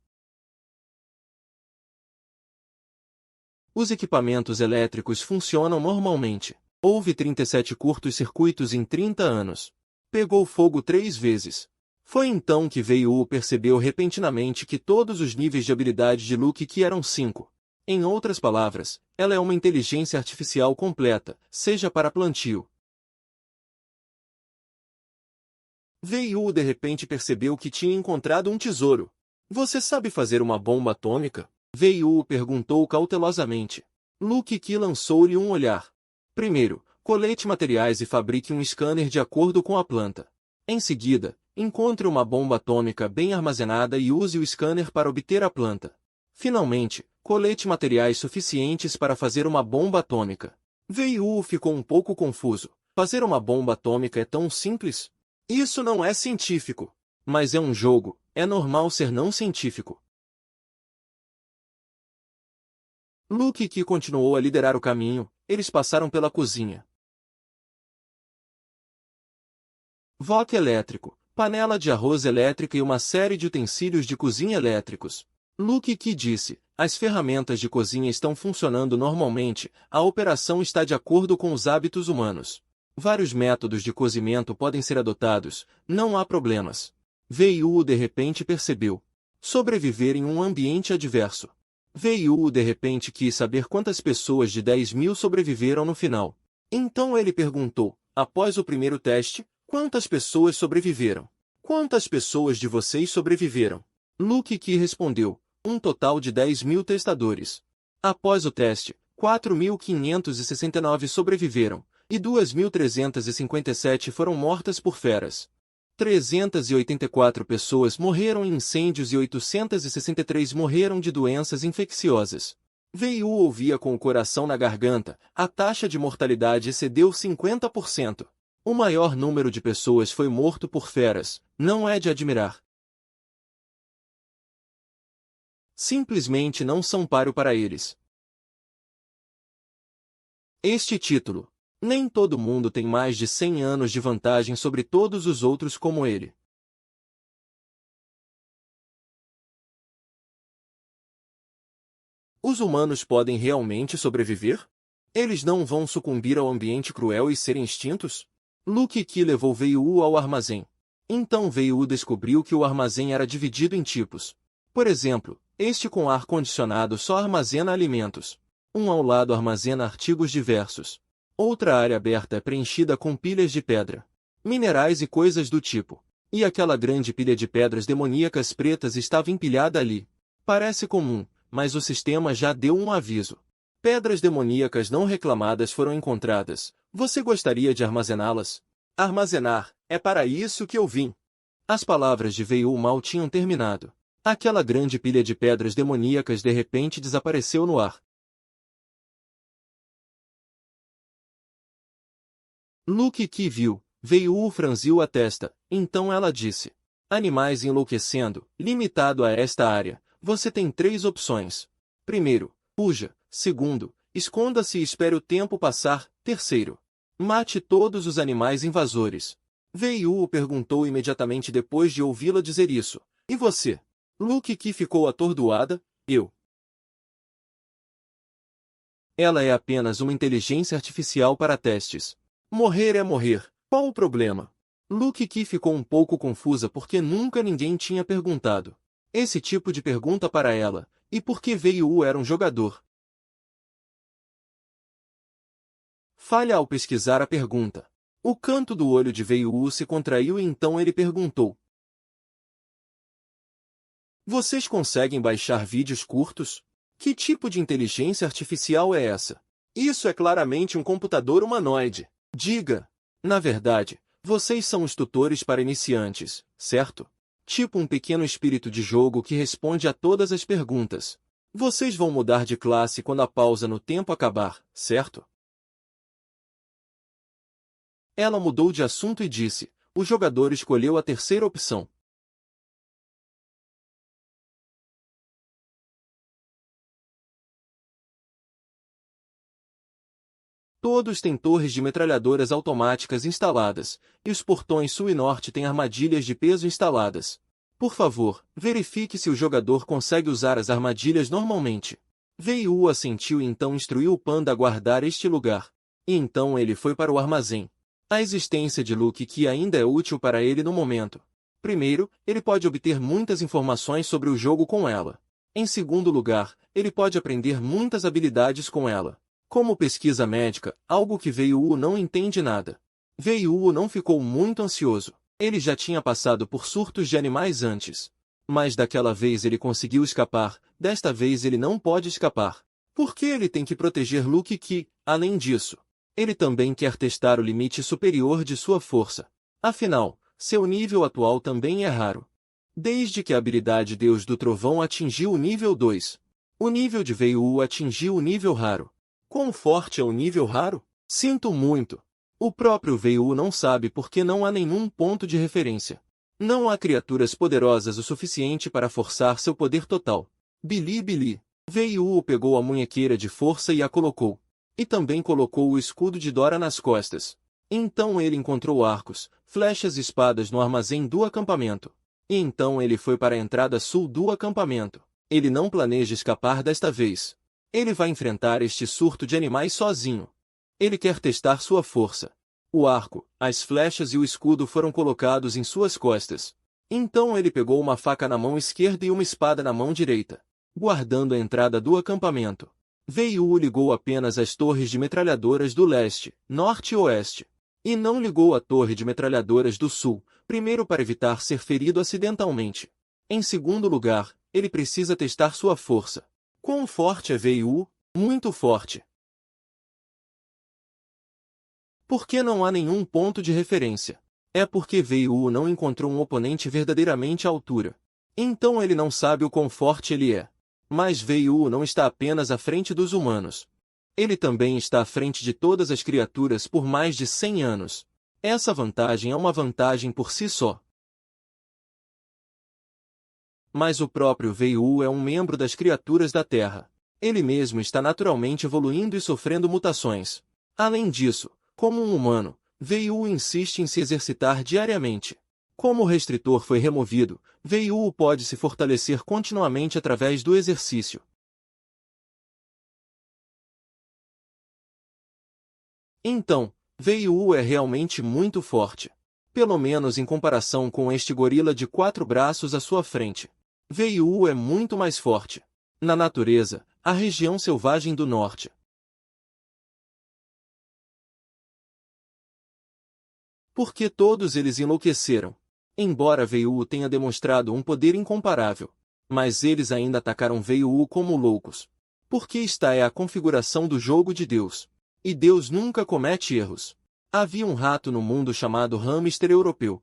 Speaker 1: Os equipamentos elétricos funcionam normalmente. Houve 37 curtos-circuitos em 30 anos. Pegou fogo 3 vezes. Foi então que Veiuo percebeu repentinamente que todos os níveis de habilidade de Luke que eram 5. Em outras palavras, ela é uma inteligência artificial completa, seja para plantio. Veiuo de repente percebeu que tinha encontrado um tesouro. Você sabe fazer uma bomba atômica? Veiuo perguntou cautelosamente. Luke Ki lançou-lhe um olhar. Primeiro, colete materiais e fabrique um scanner de acordo com a planta. Em seguida, encontre uma bomba atômica bem armazenada e use o scanner para obter a planta. Finalmente, colete materiais suficientes para fazer uma bomba atômica. Veiuo ficou um pouco confuso. Fazer uma bomba atômica é tão simples? Isso não é científico. Mas é um jogo, é normal ser não científico. Luke Ki continuou a liderar o caminho, eles passaram pela cozinha. Wok elétrico, panela de arroz elétrica e uma série de utensílios de cozinha elétricos. Luke Ki disse, as ferramentas de cozinha estão funcionando normalmente, a operação está de acordo com os hábitos humanos. Vários métodos de cozimento podem ser adotados, não há problemas. Veiuo de repente percebeu. Sobreviver em um ambiente adverso. Veiuo de repente quis saber quantas pessoas de 10.000 sobreviveram no final. Então ele perguntou, após o primeiro teste, quantas pessoas sobreviveram? Quantas pessoas de vocês sobreviveram? Luke Ki respondeu, um total de 10.000 testadores. Após o teste, 4.569 sobreviveram, e 2.357 foram mortas por feras. 384 pessoas morreram em incêndios e 863 morreram de doenças infecciosas. Veiuo ouvia com o coração na garganta, a taxa de mortalidade excedeu 50%. O maior número de pessoas foi morto por feras, não é de admirar. Simplesmente não são páreo para eles. Este título. Nem todo mundo tem mais de 100 anos de vantagem sobre todos os outros como ele. Os humanos podem realmente sobreviver? Eles não vão sucumbir ao ambiente cruel e serem extintos? Luke Ki levou Veiuo ao armazém. Então Veiuo descobriu que o armazém era dividido em tipos. Por exemplo, este com ar-condicionado só armazena alimentos. Um ao lado armazena artigos diversos. Outra área aberta é preenchida com pilhas de pedra, minerais e coisas do tipo. E aquela grande pilha de pedras demoníacas pretas estava empilhada ali. Parece comum, mas o sistema já deu um aviso. Pedras demoníacas não reclamadas foram encontradas. Você gostaria de armazená-las? Armazenar, é para isso que eu vim. As palavras de Veiuo mal tinham terminado. Aquela grande pilha de pedras demoníacas de repente desapareceu no ar. Luke Ki viu, Veiuo franziu a testa, então ela disse. Animais enlouquecendo, limitado a esta área, você tem 3 opções. Primeiro, fuja. Segundo, esconda-se e espere o tempo passar. Terceiro, mate todos os animais invasores. Veiuo perguntou imediatamente depois de ouvi-la dizer isso. E você? Luke Ki ficou atordoada, eu. Ela é apenas uma inteligência artificial para testes. Morrer é morrer, qual o problema? Luke Ki ficou um pouco confusa porque nunca ninguém tinha perguntado esse tipo de pergunta para ela, e porque Veiuo era um jogador. Falha ao pesquisar a pergunta. O canto do olho de Veiuo se contraiu e então ele perguntou. Vocês conseguem baixar vídeos curtos? Que tipo de inteligência artificial é essa? Isso é claramente um computador humanoide. Diga. Na verdade, vocês são os tutores para iniciantes, certo? Tipo um pequeno espírito de jogo que responde a todas as perguntas. Vocês vão mudar de classe quando a pausa no tempo acabar, certo? Ela mudou de assunto e disse: o jogador escolheu a terceira opção. Todos têm torres de metralhadoras automáticas instaladas, e os portões sul e norte têm armadilhas de peso instaladas. Por favor, verifique se o jogador consegue usar as armadilhas normalmente. Wei-Wu assentiu e então instruiu o panda a guardar este lugar. E então ele foi para o armazém. A existência de Luke Key ainda é útil para ele no momento. Primeiro, ele pode obter muitas informações sobre o jogo com ela. Em segundo lugar, ele pode aprender muitas habilidades com ela. Como pesquisa médica, algo que Wei-Wu não entende nada. Wei-Wu não ficou muito ansioso. Ele já tinha passado por surtos de animais antes. Mas daquela vez ele conseguiu escapar, desta vez ele não pode escapar. Por que ele tem que proteger Luke Key? Além disso, ele também quer testar o limite superior de sua força. Afinal, seu nível atual também é raro. Desde que a habilidade Deus do Trovão atingiu o nível 2, o nível de Wei-Wu atingiu o nível raro. Quão forte é o nível raro? Sinto muito. O próprio Wei-Wu não sabe porque não há nenhum ponto de referência. Não há criaturas poderosas o suficiente para forçar seu poder total. Bili. Wei-Wu pegou a munhequeira de força e a colocou. E também colocou o escudo de Dora nas costas. Então ele encontrou arcos, flechas e espadas no armazém do acampamento. E então ele foi para a entrada sul do acampamento. Ele não planeja escapar desta vez. Ele vai enfrentar este surto de animais sozinho. Ele quer testar sua força. O arco, as flechas e o escudo foram colocados em suas costas. Então ele pegou uma faca na mão esquerda e uma espada na mão direita, guardando a entrada do acampamento. Wei-Wu ligou apenas as torres de metralhadoras do leste, norte e oeste. E não ligou a torre de metralhadoras do sul, primeiro para evitar ser ferido acidentalmente. Em segundo lugar, ele precisa testar sua força. Quão forte é Wei-Wu? Muito forte. Por que não há nenhum ponto de referência? É porque Wei-Wu não encontrou um oponente verdadeiramente à altura. Então ele não sabe o quão forte ele é. Mas Wei-Wu não está apenas à frente dos humanos. Ele também está à frente de todas as criaturas por mais de 100 anos. Essa vantagem é uma vantagem por si só. Mas o próprio Wei-Wu é um membro das criaturas da Terra. Ele mesmo está naturalmente evoluindo e sofrendo mutações. Além disso, como um humano, Wei-Wu insiste em se exercitar diariamente. Como o restritor foi removido, Wei-Wu pode se fortalecer continuamente através do exercício. Então, Wei-Wu é realmente muito forte. Pelo menos em comparação com este gorila de 4 braços à sua frente. Wei-Wu é muito mais forte. Na natureza, a região selvagem do norte. Porque todos eles enlouqueceram. Embora Wei-Wu tenha demonstrado um poder incomparável. Mas eles ainda atacaram Wei-Wu como loucos. Porque esta é a configuração do jogo de Deus. E Deus nunca comete erros. Havia um rato no mundo chamado hamster europeu.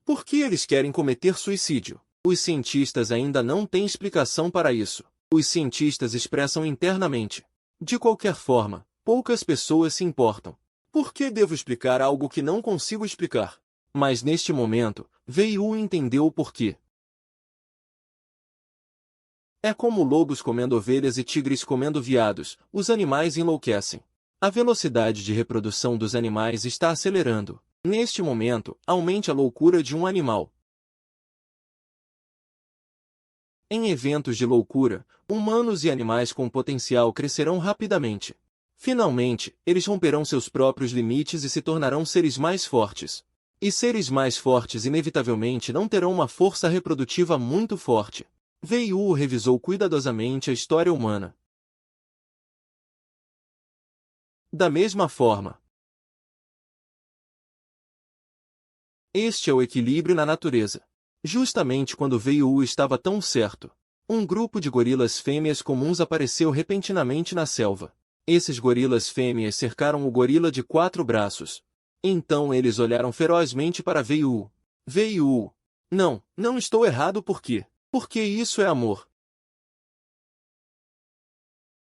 Speaker 1: Por que eles querem cometer suicídio? Os cientistas ainda não têm explicação para isso. Os cientistas expressam internamente. De qualquer forma, poucas pessoas se importam. Por que devo explicar algo que não consigo explicar? Mas neste momento, Wei-Wu entendeu o porquê. É como lobos comendo ovelhas e tigres comendo veados, os animais enlouquecem. A velocidade de reprodução dos animais está acelerando. Neste momento, aumente a loucura de um animal. Em eventos de loucura, humanos e animais com potencial crescerão rapidamente. Finalmente, eles romperão seus próprios limites e se tornarão seres mais fortes. E seres mais fortes inevitavelmente não terão uma força reprodutiva muito forte. Wei-Wu revisou cuidadosamente a história humana. Da mesma forma, este é o equilíbrio na natureza. Justamente quando Wei-Wu estava tão certo, um grupo de gorilas fêmeas comuns apareceu repentinamente na selva. Esses gorilas fêmeas cercaram o gorila de 4 braços. Então eles olharam ferozmente para Veiu. Veiu. Não, não estou errado por quê? Porque isso é amor.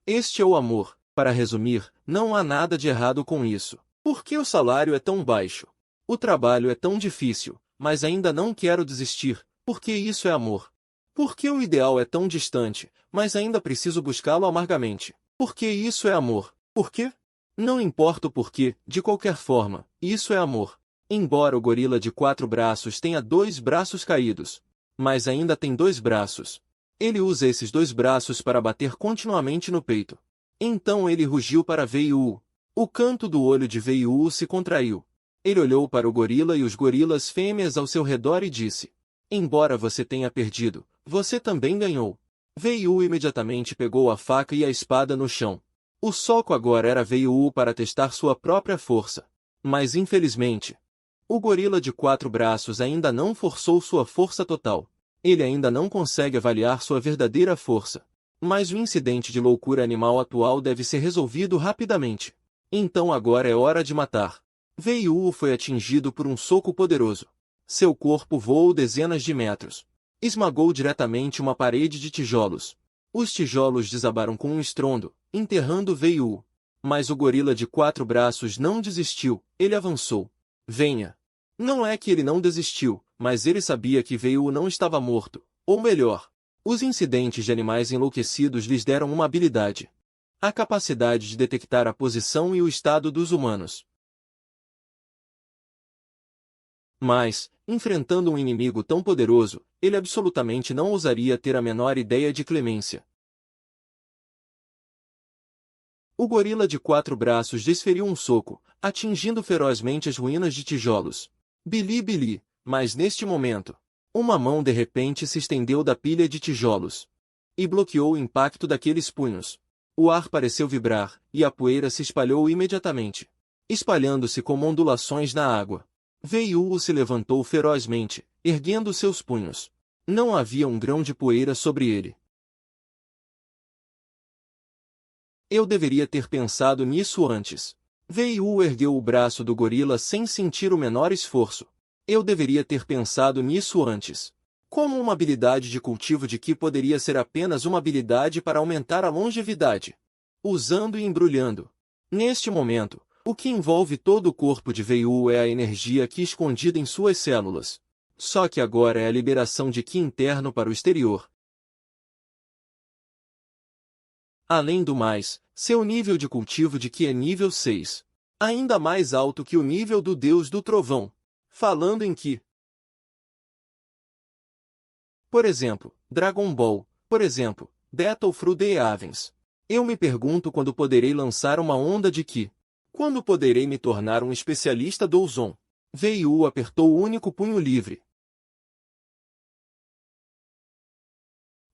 Speaker 1: Este é o amor. Para resumir, não há nada de errado com isso. Por que o salário é tão baixo? O trabalho é tão difícil, mas ainda não quero desistir, porque isso é amor. Por que o ideal é tão distante, mas ainda preciso buscá-lo amargamente? Porque isso é amor. Por quê? Não importa o porquê, de qualquer forma, isso é amor. Embora o gorila de 4 braços tenha 2 braços caídos, mas ainda tem 2 braços. Ele usa esses 2 braços para bater continuamente no peito. Então ele rugiu para Veiu. O canto do olho de Veiu se contraiu. Ele olhou para o gorila e os gorilas fêmeas ao seu redor e disse: Embora você tenha perdido, você também ganhou. Veiu imediatamente pegou a faca e a espada no chão. O soco agora era Veiu para testar sua própria força. Mas infelizmente, o gorila de 4 braços ainda não forçou sua força total. Ele ainda não consegue avaliar sua verdadeira força. Mas o incidente de loucura animal atual deve ser resolvido rapidamente. Então agora é hora de matar. Veiu foi atingido por um soco poderoso. Seu corpo voou dezenas de metros. Esmagou diretamente uma parede de tijolos. Os tijolos desabaram com um estrondo, enterrando Veiu. Mas o gorila de 4 braços não desistiu, ele avançou. Venha. Não é que ele não desistiu, mas ele sabia que Veiu não estava morto. Ou melhor, os incidentes de animais enlouquecidos lhes deram uma habilidade. A capacidade de detectar a posição e o estado dos humanos. Mas, enfrentando um inimigo tão poderoso, ele absolutamente não ousaria ter a menor ideia de clemência. O gorila de 4 braços desferiu um soco, atingindo ferozmente as ruínas de tijolos. Bili bili, mas neste momento, uma mão de repente se estendeu da pilha de tijolos e bloqueou o impacto daqueles punhos. O ar pareceu vibrar, e a poeira se espalhou imediatamente, espalhando-se como ondulações na água. Veiu se levantou ferozmente, erguendo seus punhos. Não havia um grão de poeira sobre ele. Eu deveria ter pensado nisso antes. Veiu ergueu o braço do gorila sem sentir o menor esforço. Eu deveria ter pensado nisso antes. Como uma habilidade de cultivo de Ki poderia ser apenas uma habilidade para aumentar a longevidade. Usando e embrulhando. Neste momento, o que envolve todo o corpo de Veiu é a energia Ki escondida em suas células. Só que agora é a liberação de Ki interno para o exterior. Além do mais, seu nível de cultivo de Ki é nível 6. Ainda mais alto que o nível do Deus do Trovão. Falando em Ki. Por exemplo, Dragon Ball. Por exemplo, Battle Through the Heavens. Eu me pergunto quando poderei lançar uma onda de Ki. Quando poderei me tornar um especialista do Uzon. Veiu apertou o único punho livre.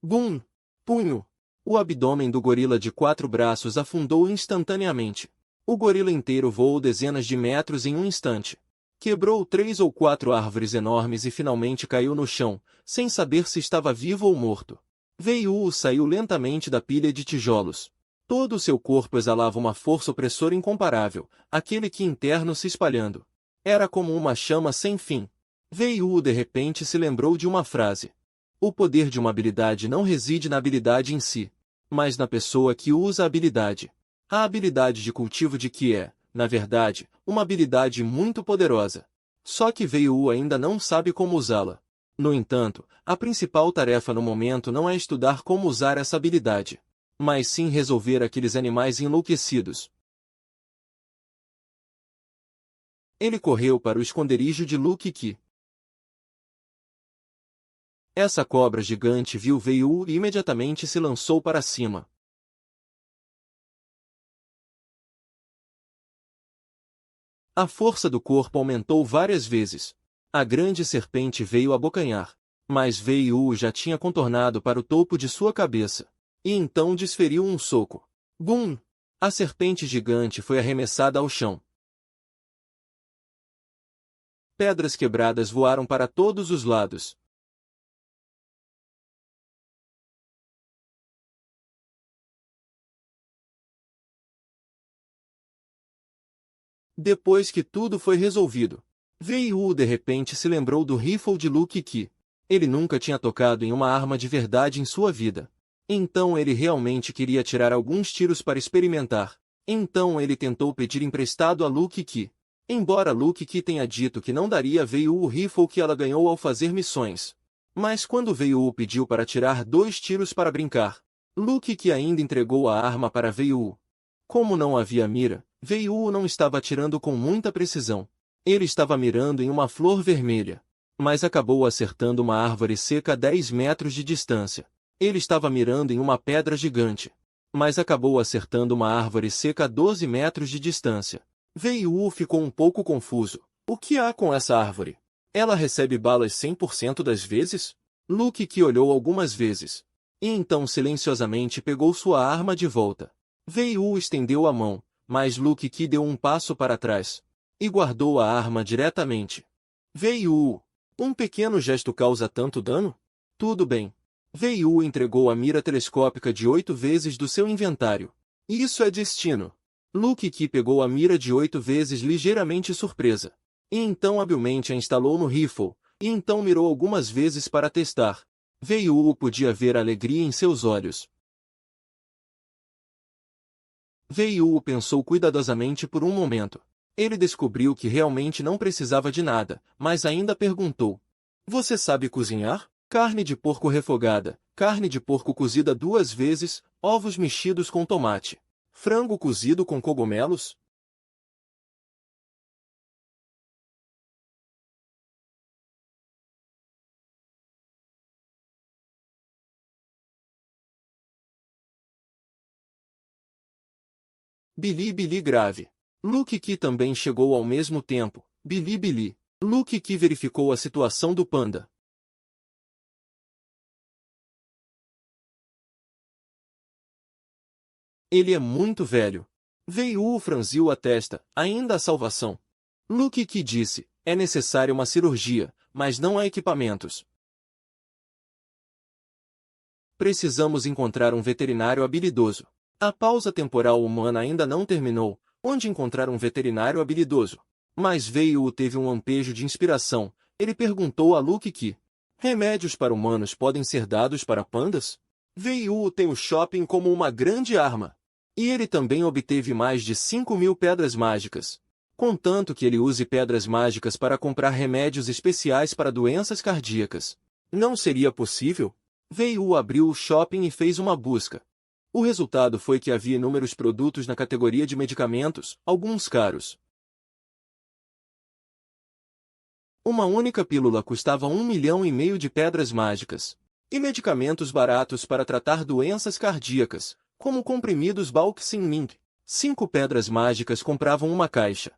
Speaker 1: Bum! Punho! O abdômen do gorila de 4 braços afundou instantaneamente. O gorila inteiro voou dezenas de metros em um instante. Quebrou 3 ou 4 árvores enormes e finalmente caiu no chão, sem saber se estava vivo ou morto. Veiu saiu lentamente da pilha de tijolos. Todo o seu corpo exalava uma força opressora incomparável, aquele Ki interno se espalhando. Era como uma chama sem fim. Veiu de repente se lembrou de uma frase. O poder de uma habilidade não reside na habilidade em si, mas na pessoa que usa a habilidade. A habilidade de cultivo de Ki é, na verdade, uma habilidade muito poderosa. Só que Veiu ainda não sabe como usá-la. No entanto, a principal tarefa no momento não é estudar como usar essa habilidade, mas sim resolver aqueles animais enlouquecidos. Ele correu para o esconderijo de Luke Ki. Essa cobra gigante viu Veiu e imediatamente se lançou para cima. A força do corpo aumentou várias vezes. A grande serpente veio abocanhar, mas Veiu já tinha contornado para o topo de sua cabeça. E então desferiu um soco. Bum! A serpente gigante foi arremessada ao chão. Pedras quebradas voaram para todos os lados. Depois que tudo foi resolvido, Wei-Wu de repente se lembrou do rifle de Lu Kiki. Ele nunca tinha tocado em uma arma de verdade em sua vida. Então ele realmente queria tirar alguns tiros para experimentar. Então ele tentou pedir emprestado a Lu Kiki. Embora Lu Kiki tenha dito que não daria a Wei-Wu o rifle que ela ganhou ao fazer missões. Mas quando Wei-Wu pediu para tirar 2 tiros para brincar, Lu Kiki ainda entregou a arma para Wei-Wu. Como não havia mira, Wei-Wu não estava atirando com muita precisão. Ele estava mirando em uma flor vermelha, mas acabou acertando uma árvore seca a 10 metros de distância. Ele estava mirando em uma pedra gigante, mas acabou acertando uma árvore seca a 12 metros de distância. Wei-Wu ficou um pouco confuso. O que há com essa árvore? Ela recebe balas 100% das vezes? Lu Kiki olhou algumas vezes, e então silenciosamente pegou sua arma de volta. Wei-Wu estendeu a mão, mas Lu Kiki deu um passo para trás e guardou a arma diretamente. Wei-Wu, um pequeno gesto causa tanto dano? Tudo bem. Wei-Wu entregou a mira telescópica de 8 vezes do seu inventário. Isso é destino. Lu Kiki pegou a mira de 8 vezes ligeiramente surpresa, e então habilmente a instalou no rifle, e então mirou algumas vezes para testar. Wei-Wu podia ver a alegria em seus olhos. Wei-Wu pensou cuidadosamente por um momento. Ele descobriu que realmente não precisava de nada, mas ainda perguntou: Você sabe cozinhar? Carne de porco refogada, carne de porco cozida 2 vezes, ovos mexidos com tomate, frango cozido com cogumelos? Bili Bili grave. Lu Kiki também chegou ao mesmo tempo. Bili Bili. Lu Kiki verificou a situação do panda. Ele é muito velho. Wei-Wu franziu a testa. Ainda há salvação. Lu Kiki disse: É necessária uma cirurgia, mas não há equipamentos. Precisamos encontrar um veterinário habilidoso. A pausa temporal humana ainda não terminou. Onde encontrar um veterinário habilidoso? Mas Wei-Wu teve um lampejo de inspiração. Ele perguntou a Lu Kiki: Remédios para humanos podem ser dados para pandas? Wei-Wu tem o shopping como uma grande arma. E ele também obteve mais de 5.000 pedras mágicas. Contanto que ele use pedras mágicas para comprar remédios especiais para doenças cardíacas. Não seria possível? Wei-Wu abriu o shopping e fez uma busca. O resultado foi que havia inúmeros produtos na categoria de medicamentos, alguns caros. Uma única pílula custava 1,5 milhão de pedras mágicas. E medicamentos baratos para tratar doenças cardíacas, como comprimidos Balk Sin Ming. 5 pedras mágicas compravam uma caixa.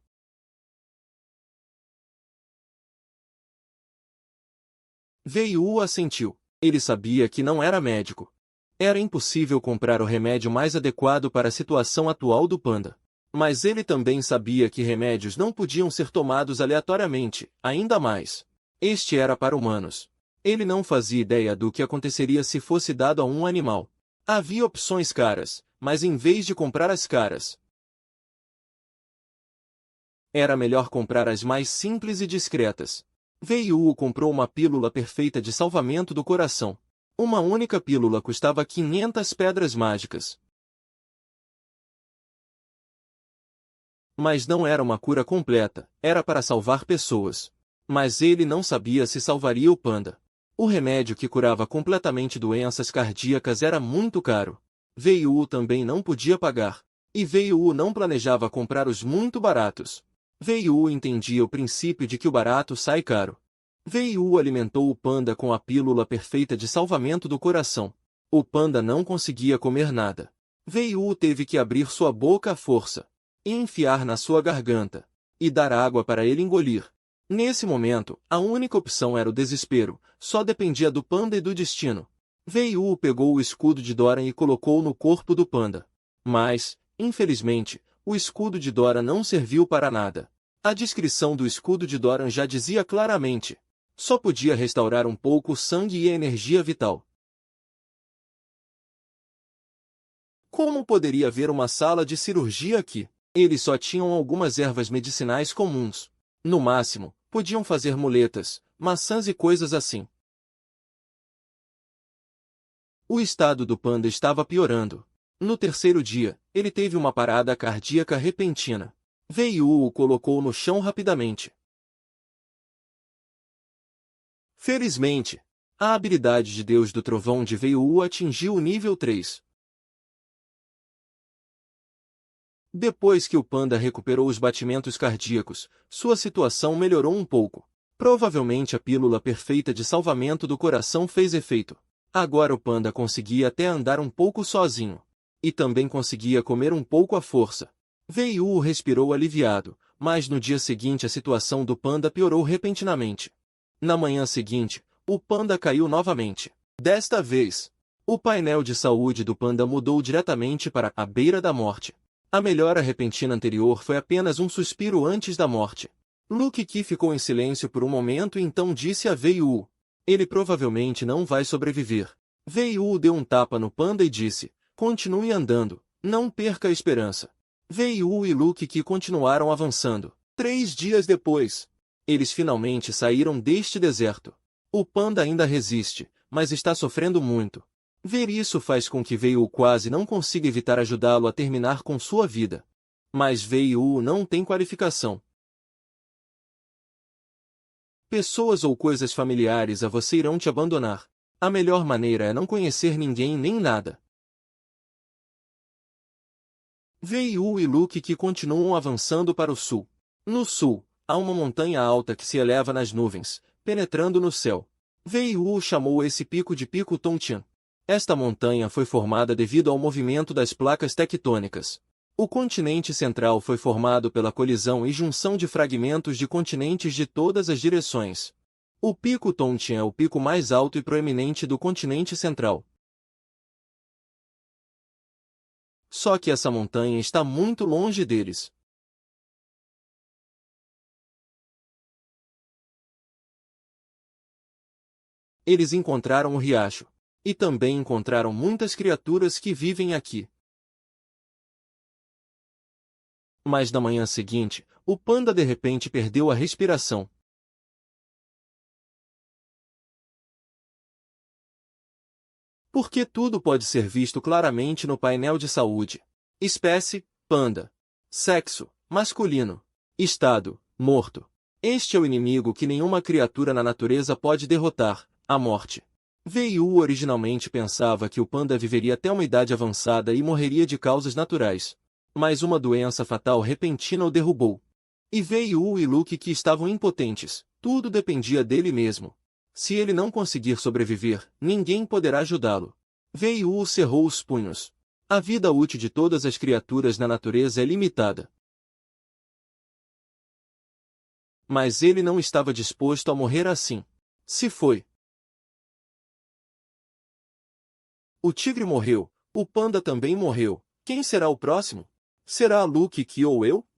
Speaker 1: Wei-Wu assentiu. Ele sabia que não era médico. Era impossível comprar o remédio mais adequado para a situação atual do panda. Mas ele também sabia que remédios não podiam ser tomados aleatoriamente, ainda mais. Este era para humanos. Ele não fazia ideia do que aconteceria se fosse dado a um animal. Havia opções caras, mas em vez de comprar as caras, era melhor comprar as mais simples e discretas. Wei-Wu comprou uma pílula perfeita de salvamento do coração. Uma única pílula custava 500 pedras mágicas. Mas não era uma cura completa, era para salvar pessoas. Mas ele não sabia se salvaria o panda. O remédio que curava completamente doenças cardíacas era muito caro. Wei-Wu também não podia pagar. E Wei-Wu não planejava comprar os muito baratos. Wei-Wu entendia o princípio de que o barato sai caro. Wei-Wu alimentou o panda com a pílula perfeita de salvamento do coração. O panda não conseguia comer nada. Wei-Wu teve que abrir sua boca à força, e enfiar na sua garganta, e dar água para ele engolir. Nesse momento, a única opção era o desespero, só dependia do panda e do destino. Wei-Wu pegou o escudo de Doran e colocou no corpo do panda. Mas, infelizmente, o escudo de Doran não serviu para nada. A descrição do escudo de Doran já dizia claramente: só podia restaurar um pouco o sangue e a energia vital. Como poderia haver uma sala de cirurgia aqui? Eles só tinham algumas ervas medicinais comuns. No máximo, podiam fazer muletas, maçãs e coisas assim. O estado do panda estava piorando. No terceiro dia, ele teve uma parada cardíaca repentina. Veiu o colocou no chão rapidamente. Felizmente, a habilidade de Deus do Trovão de Veiu atingiu o nível 3. Depois que o panda recuperou os batimentos cardíacos, sua situação melhorou um pouco. Provavelmente a pílula perfeita de salvamento do coração fez efeito. Agora o panda conseguia até andar um pouco sozinho. E também conseguia comer um pouco à força. Veiu respirou aliviado, mas no dia seguinte a situação do panda piorou repentinamente. Na manhã seguinte, o panda caiu novamente. Desta vez, o painel de saúde do panda mudou diretamente para a beira da morte. A melhora repentina anterior foi apenas um suspiro antes da morte. Luke Ki ficou em silêncio por um momento e então disse a Veiu: ele provavelmente não vai sobreviver. Veiu deu um tapa no panda e disse: continue andando, não perca a esperança. Veiu e Luke Ki continuaram avançando. 3 dias depois, eles finalmente saíram deste deserto. O panda ainda resiste, mas está sofrendo muito. Ver isso faz com que Veiu quase não consiga evitar ajudá-lo a terminar com sua vida. Mas Veiu não tem qualificação. Pessoas ou coisas familiares a você irão te abandonar. A melhor maneira é não conhecer ninguém nem nada. Veiu e Luke que continuam avançando para o sul. No sul, há uma montanha alta que se eleva nas nuvens, penetrando no céu. Veiu chamou esse pico de Pico Tontian. Esta montanha foi formada devido ao movimento das placas tectônicas. O continente central foi formado pela colisão e junção de fragmentos de continentes de todas as direções. O Pico Tontian é o pico mais alto e proeminente do continente central. Só que essa montanha está muito longe deles. Eles encontraram o riacho. E também encontraram muitas criaturas que vivem aqui. Mas na manhã seguinte, o panda de repente perdeu a respiração. Porque tudo pode ser visto claramente no painel de saúde. Espécie, panda. Sexo, masculino. Estado, morto. Este é o inimigo que nenhuma criatura na natureza pode derrotar, a morte. Veiu originalmente pensava que o panda viveria até uma idade avançada e morreria de causas naturais. Mas uma doença fatal repentina o derrubou. E Veiu e Luke que estavam impotentes, tudo dependia dele mesmo. Se ele não conseguir sobreviver, ninguém poderá ajudá-lo. Veiu cerrou os punhos. A vida útil de todas as criaturas na natureza é limitada. Mas ele não estava disposto a morrer assim. Se foi. O tigre morreu, o panda também morreu. Quem será o próximo? Será Luke Ki ou eu?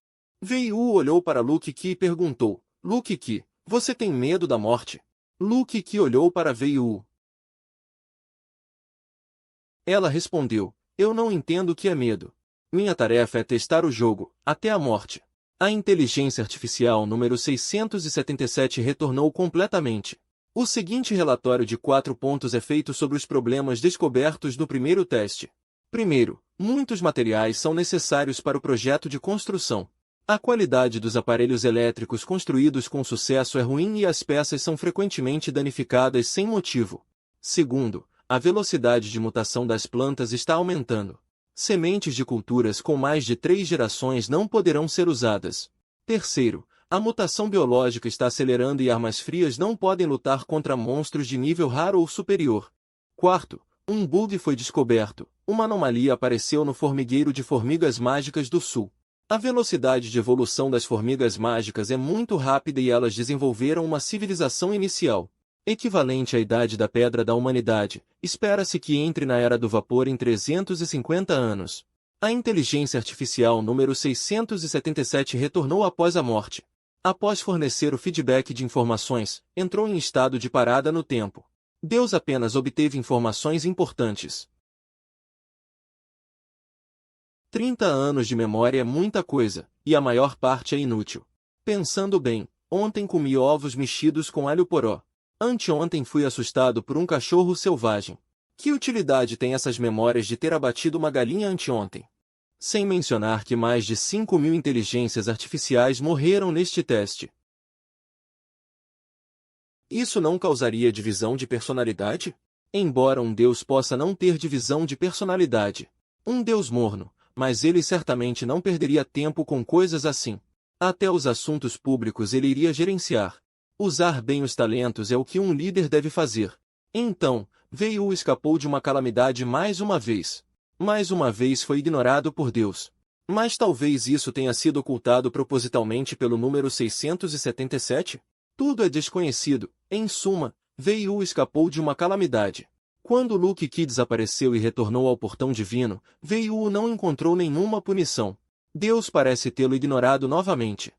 Speaker 1: Veiu olhou para Luke Ki e perguntou: Luke Ki, você tem medo da morte? Luke Ki olhou para Veiu. Ela respondeu: eu não entendo o que é medo. Minha tarefa é testar o jogo, até a morte. A inteligência artificial número 677 retornou completamente. O seguinte relatório de 4 pontos é feito sobre os problemas descobertos no primeiro teste. Primeiro, muitos materiais são necessários para o projeto de construção. A qualidade dos aparelhos elétricos construídos com sucesso é ruim e as peças são frequentemente danificadas sem motivo. Segundo, a velocidade de mutação das plantas está aumentando. Sementes de culturas com mais de 3 gerações não poderão ser usadas. Terceiro, a mutação biológica está acelerando e armas frias não podem lutar contra monstros de nível raro ou superior. Quarto, um bug foi descoberto. Uma anomalia apareceu no formigueiro de formigas mágicas do sul. A velocidade de evolução das formigas mágicas é muito rápida e elas desenvolveram uma civilização inicial, equivalente à idade da pedra da humanidade. Espera-se que entre na era do vapor em 350 anos. A inteligência artificial número 677 retornou após a morte. Após fornecer o feedback de informações, entrou em estado de parada no tempo. Deus apenas obteve informações importantes. 30 anos de memória é muita coisa, e a maior parte é inútil. Pensando bem, ontem comi ovos mexidos com alho poró. Anteontem fui assustado por um cachorro selvagem. Que utilidade tem essas memórias de ter abatido uma galinha anteontem? Sem mencionar que mais de 5.000 inteligências artificiais morreram neste teste. Isso não causaria divisão de personalidade? Embora um Deus possa não ter divisão de personalidade, um Deus morno, mas ele certamente não perderia tempo com coisas assim. Até os assuntos públicos ele iria gerenciar. Usar bem os talentos é o que um líder deve fazer. Então, Veiu escapou de uma calamidade mais uma vez. Mais uma vez foi ignorado por Deus. Mas talvez isso tenha sido ocultado propositalmente pelo número 677? Tudo é desconhecido. Em suma, Veiu escapou de uma calamidade. Quando Luke Key desapareceu e retornou ao portão divino, Veiu não encontrou nenhuma punição. Deus parece tê-lo ignorado novamente.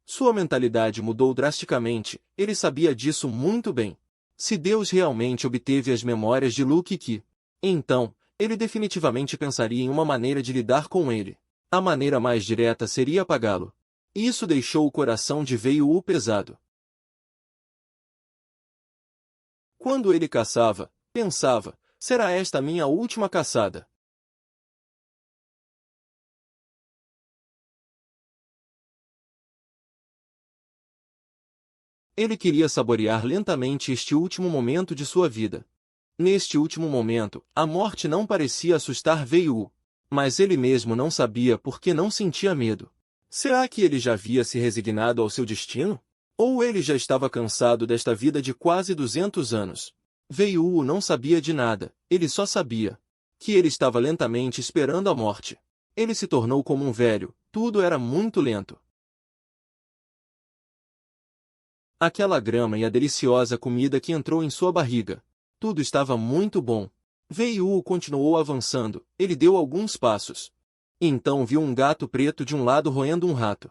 Speaker 1: Sua mentalidade mudou drasticamente, ele sabia disso muito bem. Se Deus realmente obteve as memórias de Luke Key, então, ele definitivamente pensaria em uma maneira de lidar com ele. A maneira mais direta seria apagá-lo. Isso deixou o coração de Veiu pesado. Quando ele caçava, pensava, será esta minha última caçada? Ele queria saborear lentamente este último momento de sua vida. Neste último momento, a morte não parecia assustar Veiu, mas ele mesmo não sabia por que não sentia medo. Será que ele já havia se resignado ao seu destino? Ou ele já estava cansado desta vida de quase 200 anos? Veiu não sabia de nada, ele só sabia que ele estava lentamente esperando a morte. Ele se tornou como um velho, tudo era muito lento. Aquela grama e a deliciosa comida que entrou em sua barriga. Tudo estava muito bom. Veiu continuou avançando, ele deu alguns passos. Então viu um gato preto de um lado roendo um rato.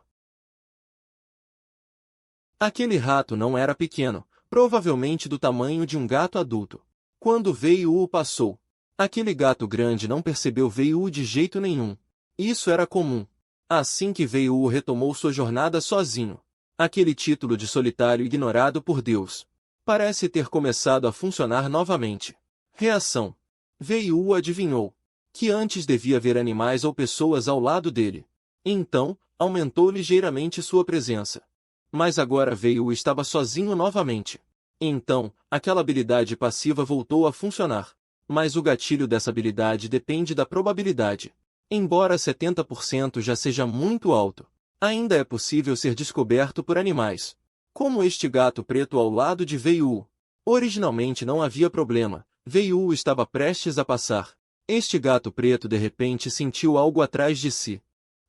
Speaker 1: Aquele rato não era pequeno, provavelmente do tamanho de um gato adulto. Quando Veiu passou, aquele gato grande não percebeu Veiu de jeito nenhum. Isso era comum. Assim que Veiu retomou sua jornada sozinho, aquele título de solitário ignorado por Deus parece ter começado a funcionar novamente. Reação. Veiu adivinhou que antes devia haver animais ou pessoas ao lado dele. Então, aumentou ligeiramente sua presença. Mas agora Veiu estava sozinho novamente. Então, aquela habilidade passiva voltou a funcionar. Mas o gatilho dessa habilidade depende da probabilidade. Embora 70% já seja muito alto, ainda é possível ser descoberto por animais. Como este gato preto ao lado de Veiu. Originalmente não havia problema, Veiu estava prestes a passar. Este gato preto de repente sentiu algo atrás de si.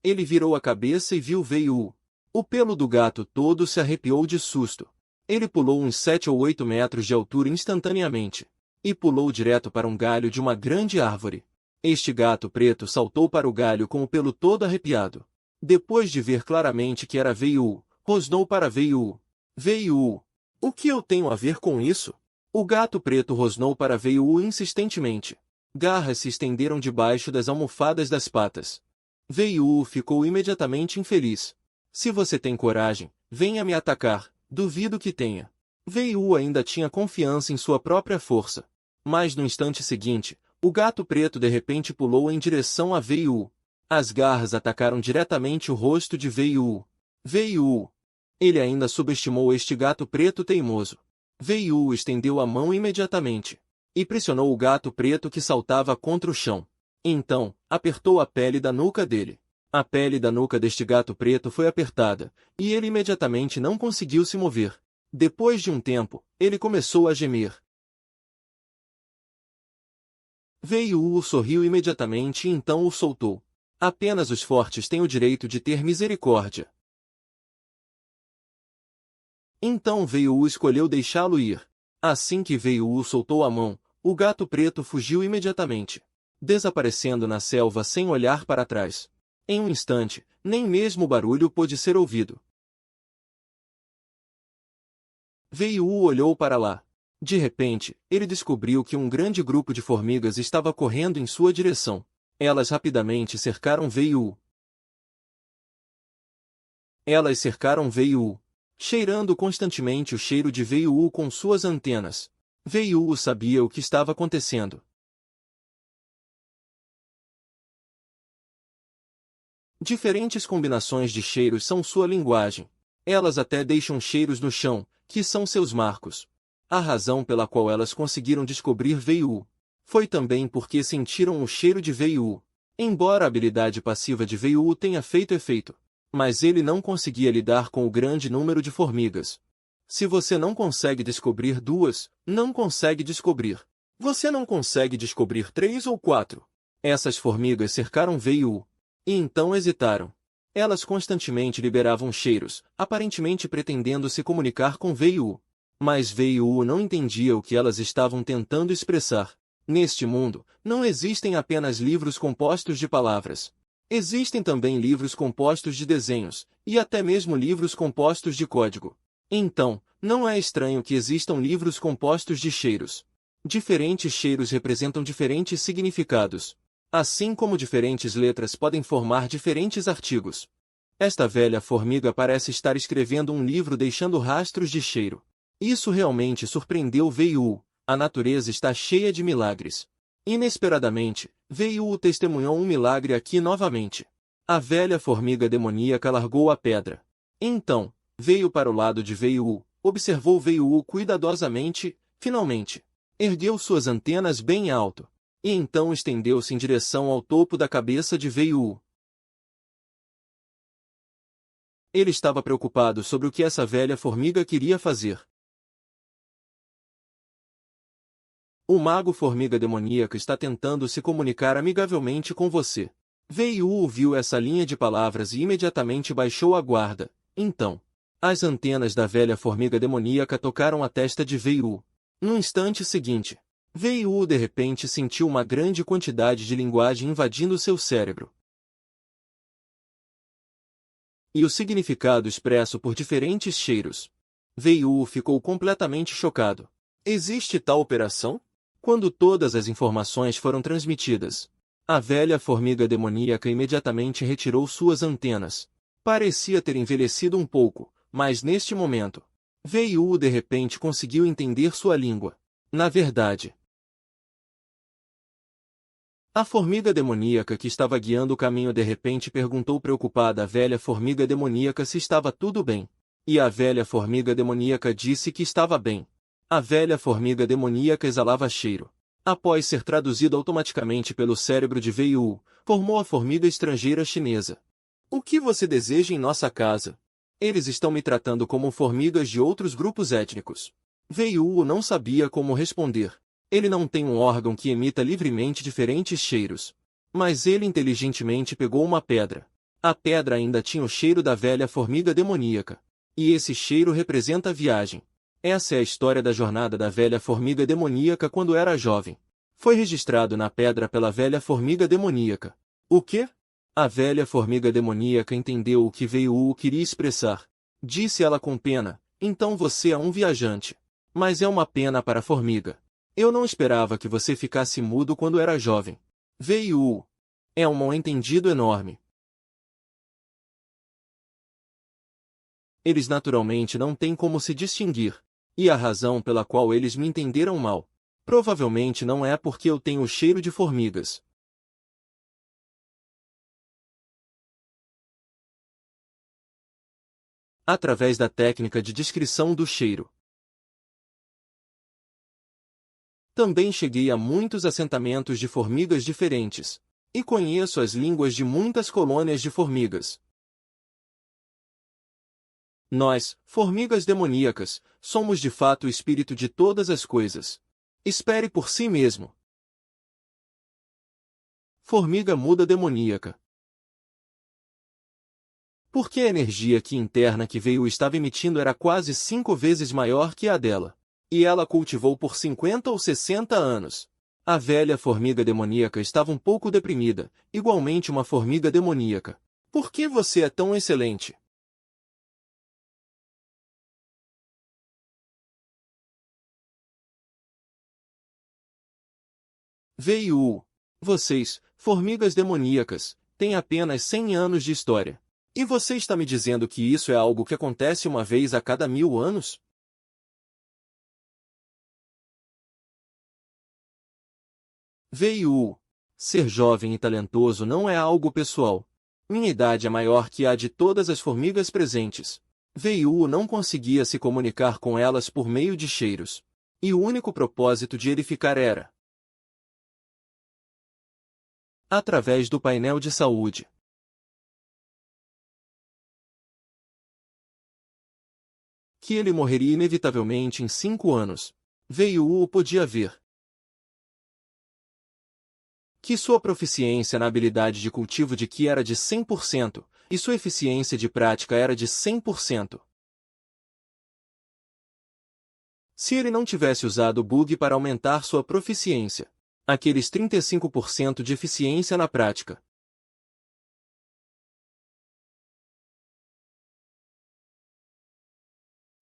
Speaker 1: Ele virou a cabeça e viu Veiu. O pelo do gato todo se arrepiou de susto. Ele pulou uns 7 ou 8 metros de altura instantaneamente. E pulou direto para um galho de uma grande árvore. Este gato preto saltou para o galho com o pelo todo arrepiado. Depois de ver claramente que era Veiu, rosnou para Veiu. Veiu. O que eu tenho a ver com isso? O gato preto rosnou para Veiu insistentemente. Garras se estenderam debaixo das almofadas das patas. Veiu ficou imediatamente infeliz. Se você tem coragem, venha me atacar, duvido que tenha. Veiu ainda tinha confiança em sua própria força. Mas no instante seguinte, o gato preto de repente pulou em direção a Veiu. As garras atacaram diretamente o rosto de Veiu. Veiu. Ele ainda subestimou este gato preto teimoso. Veiu estendeu a mão imediatamente e pressionou o gato preto que saltava contra o chão. Então, apertou a pele da nuca dele. A pele da nuca deste gato preto foi apertada, e ele imediatamente não conseguiu se mover. Depois de um tempo, ele começou a gemer. Veiu sorriu imediatamente e então o soltou. Apenas os fortes têm o direito de ter misericórdia. Então Veiu escolheu deixá-lo ir. Assim que Veiu soltou a mão, o gato preto fugiu imediatamente, desaparecendo na selva sem olhar para trás. Em um instante, nem mesmo o barulho pôde ser ouvido. Veiu olhou para lá. De repente, ele descobriu que um grande grupo de formigas estava correndo em sua direção. Elas rapidamente cercaram Veio. Elas cercaram Veio, cheirando constantemente o cheiro de Veio com suas antenas. Veio sabia o que estava acontecendo. Diferentes combinações de cheiros são sua linguagem. Elas até deixam cheiros no chão, que são seus marcos. A razão pela qual elas conseguiram descobrir Veio foi também porque sentiram o cheiro de Veio. Embora a habilidade passiva de Veio tenha feito efeito, mas ele não conseguia lidar com o grande número de formigas. Se você não consegue descobrir duas, não consegue descobrir. Você não consegue descobrir três ou quatro. Essas formigas cercaram Veio e então hesitaram. Elas constantemente liberavam cheiros, aparentemente pretendendo se comunicar com Veio. Mas Veio não entendia o que elas estavam tentando expressar. Neste mundo, não existem apenas livros compostos de palavras. Existem também livros compostos de desenhos, e até mesmo livros compostos de código. Então, não é estranho que existam livros compostos de cheiros. Diferentes cheiros representam diferentes significados. Assim como diferentes letras podem formar diferentes artigos. Esta velha formiga parece estar escrevendo um livro deixando rastros de cheiro. Isso realmente surpreendeu Veio. A natureza está cheia de milagres. Inesperadamente, Veio testemunhou um milagre aqui novamente. A velha formiga demoníaca largou a pedra. Então, veio para o lado de Veio, observou Veio cuidadosamente, finalmente. Ergueu suas antenas bem alto. E então estendeu-se em direção ao topo da cabeça de Veio. Ele estava preocupado sobre o que essa velha formiga queria fazer. O mago formiga demoníaca está tentando se comunicar amigavelmente com você. Veio ouviu essa linha de palavras e imediatamente baixou a guarda. Então, as antenas da velha formiga demoníaca tocaram a testa de Veio. No instante seguinte, Veio de repente sentiu uma grande quantidade de linguagem invadindo seu cérebro. E o significado expresso por diferentes cheiros. Veio ficou completamente chocado. Existe tal operação? Quando todas as informações foram transmitidas, a velha formiga demoníaca imediatamente retirou suas antenas. Parecia ter envelhecido um pouco, mas neste momento, Veio de repente conseguiu entender sua língua. Na verdade, a formiga demoníaca que estava guiando o caminho de repente perguntou preocupada à velha formiga demoníaca se estava tudo bem. E a velha formiga demoníaca disse que estava bem. A velha formiga demoníaca exalava cheiro. Após ser traduzido automaticamente pelo cérebro de Veio, formou a formiga estrangeira chinesa. O que você deseja em nossa casa? Eles estão me tratando como formigas de outros grupos étnicos. Veio não sabia como responder. Ele não tem um órgão que emita livremente diferentes cheiros. Mas ele inteligentemente pegou uma pedra. A pedra ainda tinha o cheiro da velha formiga demoníaca. E esse cheiro representa a viagem. Essa é a história da jornada da velha formiga demoníaca quando era jovem. Foi registrado na pedra pela velha formiga demoníaca. O quê? A velha formiga demoníaca entendeu o que Veio queria expressar. Disse ela com pena, então você é um viajante. Mas é uma pena para a formiga. Eu não esperava que você ficasse mudo quando era jovem. Veio. É um mal-entendido enorme. Eles naturalmente não têm como se distinguir. E a razão pela qual eles me entenderam mal, provavelmente não é porque eu tenho o cheiro de formigas. Através da técnica de descrição do cheiro. Também cheguei a muitos assentamentos de formigas diferentes, e conheço as línguas de muitas colônias de formigas. Nós, formigas demoníacas, somos de fato o espírito de todas as coisas. Espere por si mesmo. Formiga muda demoníaca. Porque a energia aqui interna que Veio estava emitindo era quase 5 vezes maior que a dela. E ela cultivou por 50 ou 60 anos. A velha formiga demoníaca estava um pouco deprimida, igualmente uma formiga demoníaca. Por que você é tão excelente? Veio. Vocês, formigas demoníacas, têm apenas 100 anos de história. E você está me dizendo que isso é algo que acontece uma vez a cada 1000 anos? Veio. Ser jovem e talentoso não é algo pessoal. Minha idade é maior que a de todas as formigas presentes. Veio não conseguia se comunicar com elas por meio de cheiros. E o único propósito de ele ficar era através do painel de saúde. Que ele morreria inevitavelmente em 5 anos. Veio podia ver que sua proficiência na habilidade de cultivo de Qi era de 100%, e sua eficiência de prática era de 100%. Se ele não tivesse usado o bug para aumentar sua proficiência, aqueles 35% de eficiência na prática.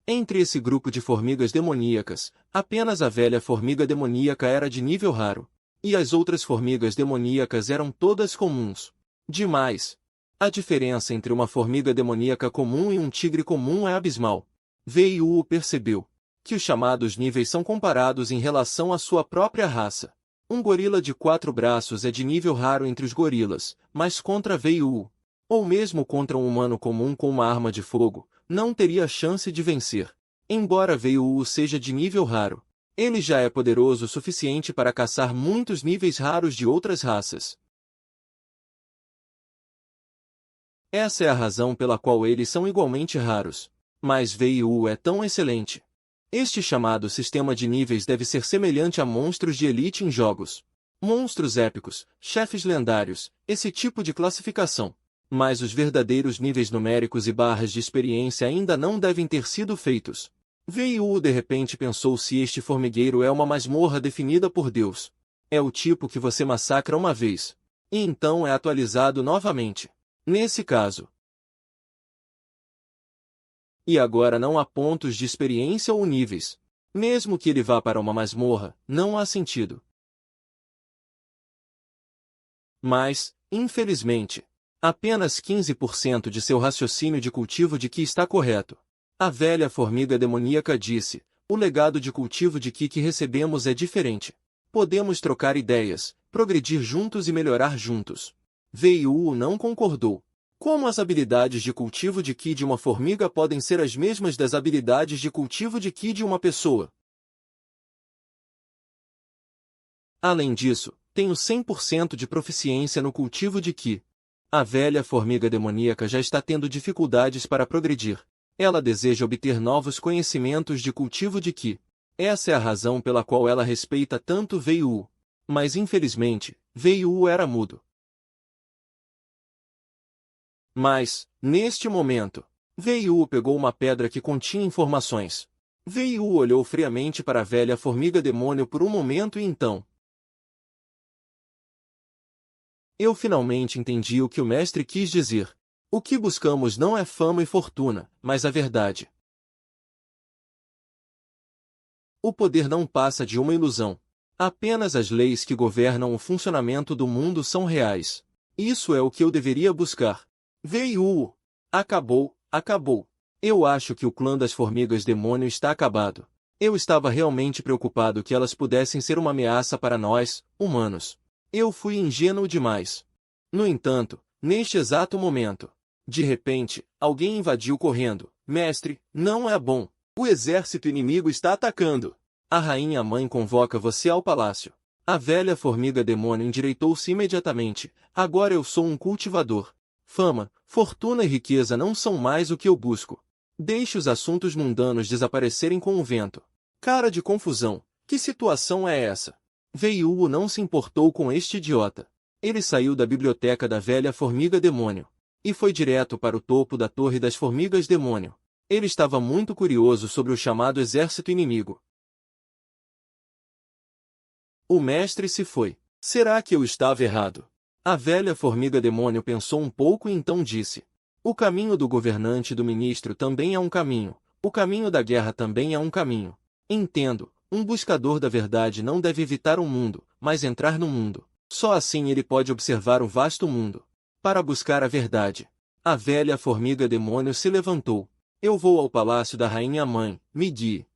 Speaker 1: Entre esse grupo de formigas demoníacas, apenas a velha formiga demoníaca era de nível raro. E as outras formigas demoníacas eram todas comuns. Demais. A diferença entre uma formiga demoníaca comum e um tigre comum é abismal. Veio percebeu que os chamados níveis são comparados em relação à sua própria raça. Um gorila de 4 braços é de nível raro entre os gorilas, mas contra Veio, ou mesmo contra um humano comum com uma arma de fogo, não teria chance de vencer. Embora Veio seja de nível raro, ele já é poderoso o suficiente para caçar muitos níveis raros de outras raças. Essa é a razão pela qual eles são igualmente raros. Mas Veio é tão excelente. Este chamado sistema de níveis deve ser semelhante a monstros de elite em jogos. Monstros épicos, chefes lendários, esse tipo de classificação. Mas os verdadeiros níveis numéricos e barras de experiência ainda não devem ter sido feitos. Veio de repente pensou se este formigueiro é uma masmorra definida por Deus. É o tipo que você massacra uma vez. E então é atualizado novamente. Nesse caso. E agora não há pontos de experiência ou níveis. Mesmo que ele vá para uma masmorra, não há sentido. Mas, infelizmente, apenas 15% de seu raciocínio de cultivo de Qi está correto. A velha formiga demoníaca disse, o legado de cultivo de Qi que recebemos é diferente. Podemos trocar ideias, progredir juntos e melhorar juntos. Veio não concordou. Como as habilidades de cultivo de Qi de uma formiga podem ser as mesmas das habilidades de cultivo de Qi de uma pessoa? Além disso, tenho 100% de proficiência no cultivo de Qi. A velha formiga demoníaca já está tendo dificuldades para progredir. Ela deseja obter novos conhecimentos de cultivo de Qi. Essa é a razão pela qual ela respeita tanto Veio. Mas infelizmente, Veio era mudo. Mas, neste momento, Veio pegou uma pedra que continha informações. Veio olhou friamente para a velha formiga demônio por um momento e então. Eu finalmente entendi o que o mestre quis dizer. O que buscamos não é fama e fortuna, mas a verdade. O poder não passa de uma ilusão. Apenas as leis que governam o funcionamento do mundo são reais. Isso é o que eu deveria buscar. Veio! Acabou, acabou. Eu acho que o clã das formigas demônio está acabado. Eu estava realmente preocupado que elas pudessem ser uma ameaça para nós, humanos. Eu fui ingênuo demais. No entanto, neste exato momento, de repente, alguém invadiu correndo. Mestre, não é bom. O exército inimigo está atacando. A rainha-mãe convoca você ao palácio. A velha formiga demônio endireitou-se imediatamente. Agora eu sou um cultivador. Fama, fortuna e riqueza não são mais o que eu busco. Deixe os assuntos mundanos desaparecerem com o vento. Cara de confusão, que situação é essa? Veio não se importou com este idiota. Ele saiu da biblioteca da velha formiga demônio e foi direto para o topo da torre das formigas demônio. Ele estava muito curioso sobre o chamado exército inimigo. O mestre se foi. Será que eu estava errado? A velha formiga demônio pensou um pouco e então disse: o caminho do governante e do ministro também é um caminho. O caminho da guerra também é um caminho. Entendo, Um buscador da verdade não deve evitar o mundo, mas entrar no mundo. Só assim ele pode observar o vasto mundo. Para buscar a verdade. A velha formiga demônio se levantou. Eu vou ao palácio da rainha mãe, Midi.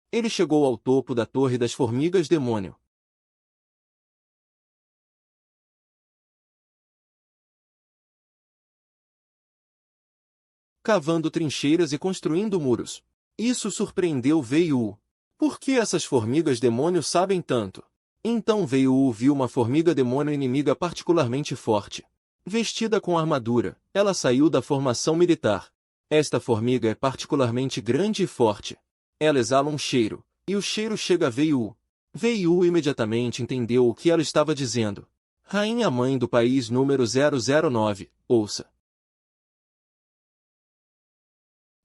Speaker 1: Ele chegou ao topo da torre das formigas demônio. Cavando trincheiras e construindo muros. Isso surpreendeu Veiu. Por que essas formigas demônio sabem tanto? Então Veiu viu uma formiga demônio inimiga particularmente forte. Vestida com armadura, ela saiu da formação militar. Esta formiga é particularmente grande e forte. Ela exala um cheiro, e o cheiro chega a Veiu. Veiu imediatamente entendeu o que ela estava dizendo. Rainha mãe do país número 009, ouça.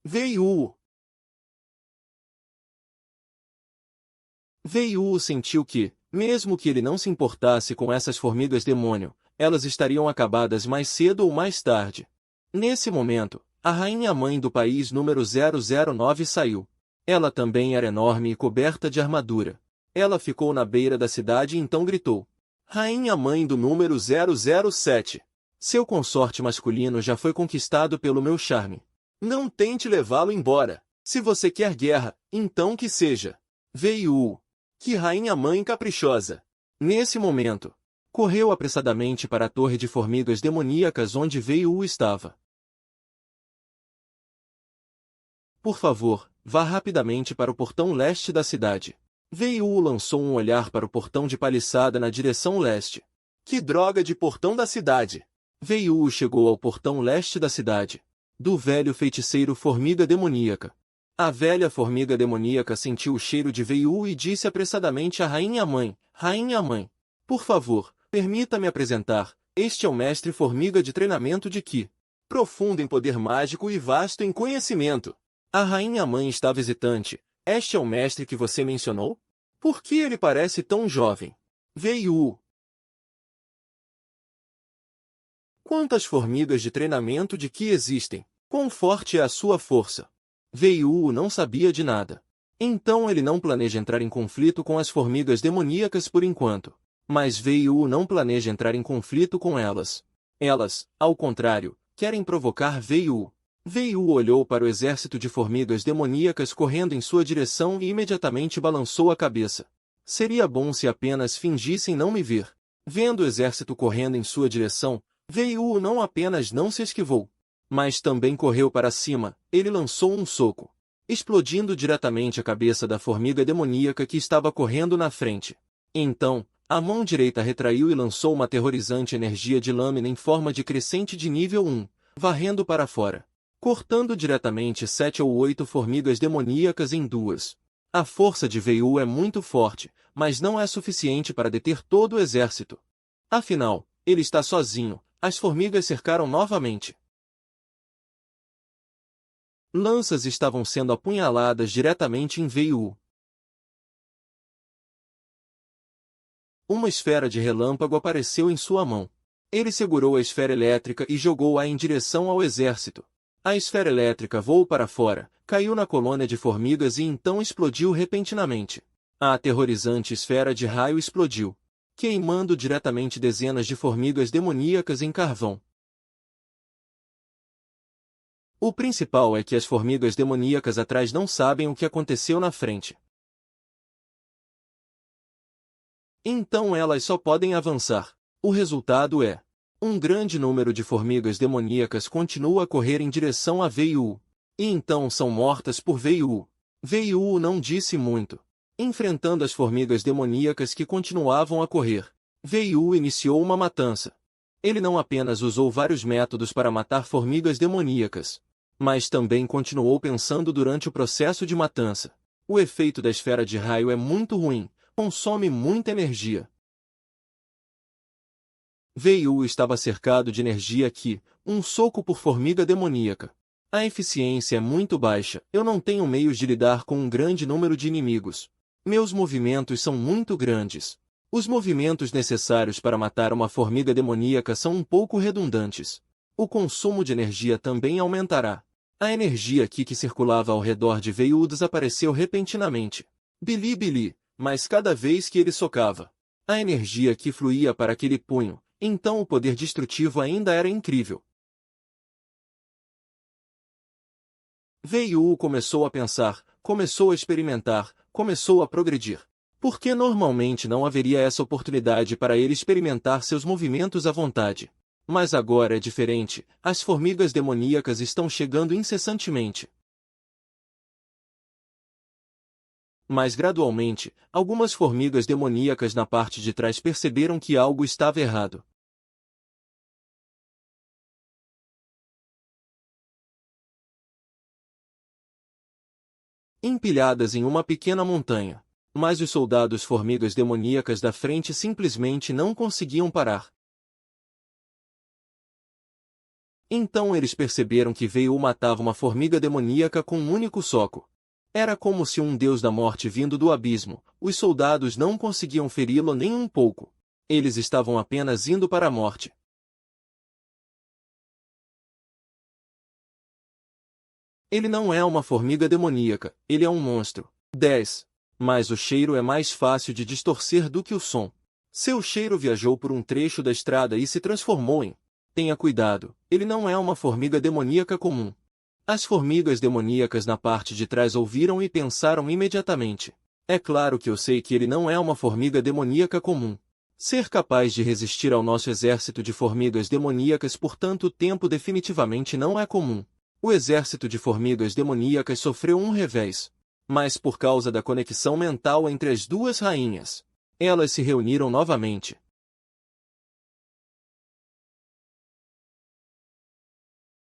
Speaker 1: Veiu. Veiu sentiu que, mesmo que ele não se importasse com essas formigas demônio, elas estariam acabadas mais cedo ou mais tarde. Nesse momento, a rainha-mãe do país número 009 saiu. Ela também era enorme e coberta de armadura. Ela ficou na beira da cidade e então gritou. Rainha-mãe do número 007. Seu consorte masculino já foi conquistado pelo meu charme. Não tente levá-lo embora. Se você quer guerra, então que seja. Veiu. Que rainha-mãe caprichosa! Nesse momento, correu apressadamente para a torre de formigas demoníacas onde Veiu estava. Por favor, vá rapidamente para o portão leste da cidade. Veiu lançou um olhar para o portão de paliçada na direção leste. Que droga de portão da cidade! Veiu chegou ao portão leste da cidade. Do velho feiticeiro formiga demoníaca. A velha formiga demoníaca sentiu o cheiro de Veiu e disse apressadamente à rainha-mãe, Rainha-mãe, por favor, permita-me apresentar, este é o mestre formiga de treinamento de Ki. Profundo em poder mágico e vasto em conhecimento. A rainha-mãe está visitante, este é o mestre que você mencionou? Por que ele parece tão jovem? Veiu. Quantas formigas de treinamento de Ki existem? Quão forte é a sua força? Veiu não sabia de nada. Então ele não planeja entrar em conflito com as formigas demoníacas por enquanto. Mas Veiu não planeja entrar em conflito com elas. Elas, ao contrário, querem provocar Veiu. Veiu olhou para o exército de formigas demoníacas correndo em sua direção e imediatamente balançou a cabeça. Seria bom se apenas fingissem não me ver. Vendo o exército correndo em sua direção, Veiu não apenas não se esquivou, mas também correu para cima. Ele lançou um soco, explodindo diretamente a cabeça da formiga demoníaca que estava correndo na frente. Então, a mão direita retraiu e lançou uma aterrorizante energia de lâmina em forma de crescente de nível 1, varrendo para fora, cortando diretamente 7 ou 8 formigas demoníacas em duas. A força de Veiu é muito forte, mas não é suficiente para deter todo o exército. Afinal, ele está sozinho. As formigas cercaram novamente. Lanças estavam sendo apunhaladas diretamente em Veiu. Uma esfera de relâmpago apareceu em sua mão. Ele segurou a esfera elétrica e jogou-a em direção ao exército. A esfera elétrica voou para fora, caiu na colônia de formigas e então explodiu repentinamente. A aterrorizante esfera de raio explodiu, queimando diretamente dezenas de formigas demoníacas em carvão. O principal é que as formigas demoníacas atrás não sabem o que aconteceu na frente. Então elas só podem avançar. O resultado é: um grande número de formigas demoníacas continua a correr em direção a Veiu. E então são mortas por Veiu. Veiu não disse muito. Enfrentando as formigas demoníacas que continuavam a correr, Veiu iniciou uma matança. Ele não apenas usou vários métodos para matar formigas demoníacas, mas também continuou pensando durante o processo de matança. O efeito da esfera de raio é muito ruim, consome muita energia. Veiu estava cercado de energia Ki, um soco por formiga demoníaca. A eficiência é muito baixa, eu não tenho meios de lidar com um grande número de inimigos. Meus movimentos são muito grandes. Os movimentos necessários para matar uma formiga demoníaca são um pouco redundantes. O consumo de energia também aumentará. A energia que circulava ao redor de Veio desapareceu repentinamente. Bili bili, mas cada vez que ele socava, a energia que fluía para aquele punho, então o poder destrutivo ainda era incrível. Veio começou a pensar, começou a experimentar, começou a progredir. Porque normalmente não haveria essa oportunidade para ele experimentar seus movimentos à vontade. Mas agora é diferente, as formigas demoníacas estão chegando incessantemente. Mas gradualmente, algumas formigas demoníacas na parte de trás perceberam que algo estava errado. Empilhadas em uma pequena montanha. Mas os soldados formigas demoníacas da frente simplesmente não conseguiam parar. Então eles perceberam que Veio matava uma formiga demoníaca com um único soco. Era como se um deus da morte vindo do abismo. Os soldados não conseguiam feri-lo nem um pouco. Eles estavam apenas indo para a morte. Ele não é uma formiga demoníaca, ele é um monstro. 10. Mas o cheiro é mais fácil de distorcer do que o som. Seu cheiro viajou por um trecho da estrada e se transformou em... Tenha cuidado, ele não é uma formiga demoníaca comum. As formigas demoníacas na parte de trás ouviram e pensaram imediatamente. É claro que eu sei que ele não é uma formiga demoníaca comum. Ser capaz de resistir ao nosso exército de formigas demoníacas por tanto tempo definitivamente não é comum. O exército de formigas demoníacas sofreu um revés. Mas por causa da conexão mental entre as duas rainhas, elas se reuniram novamente.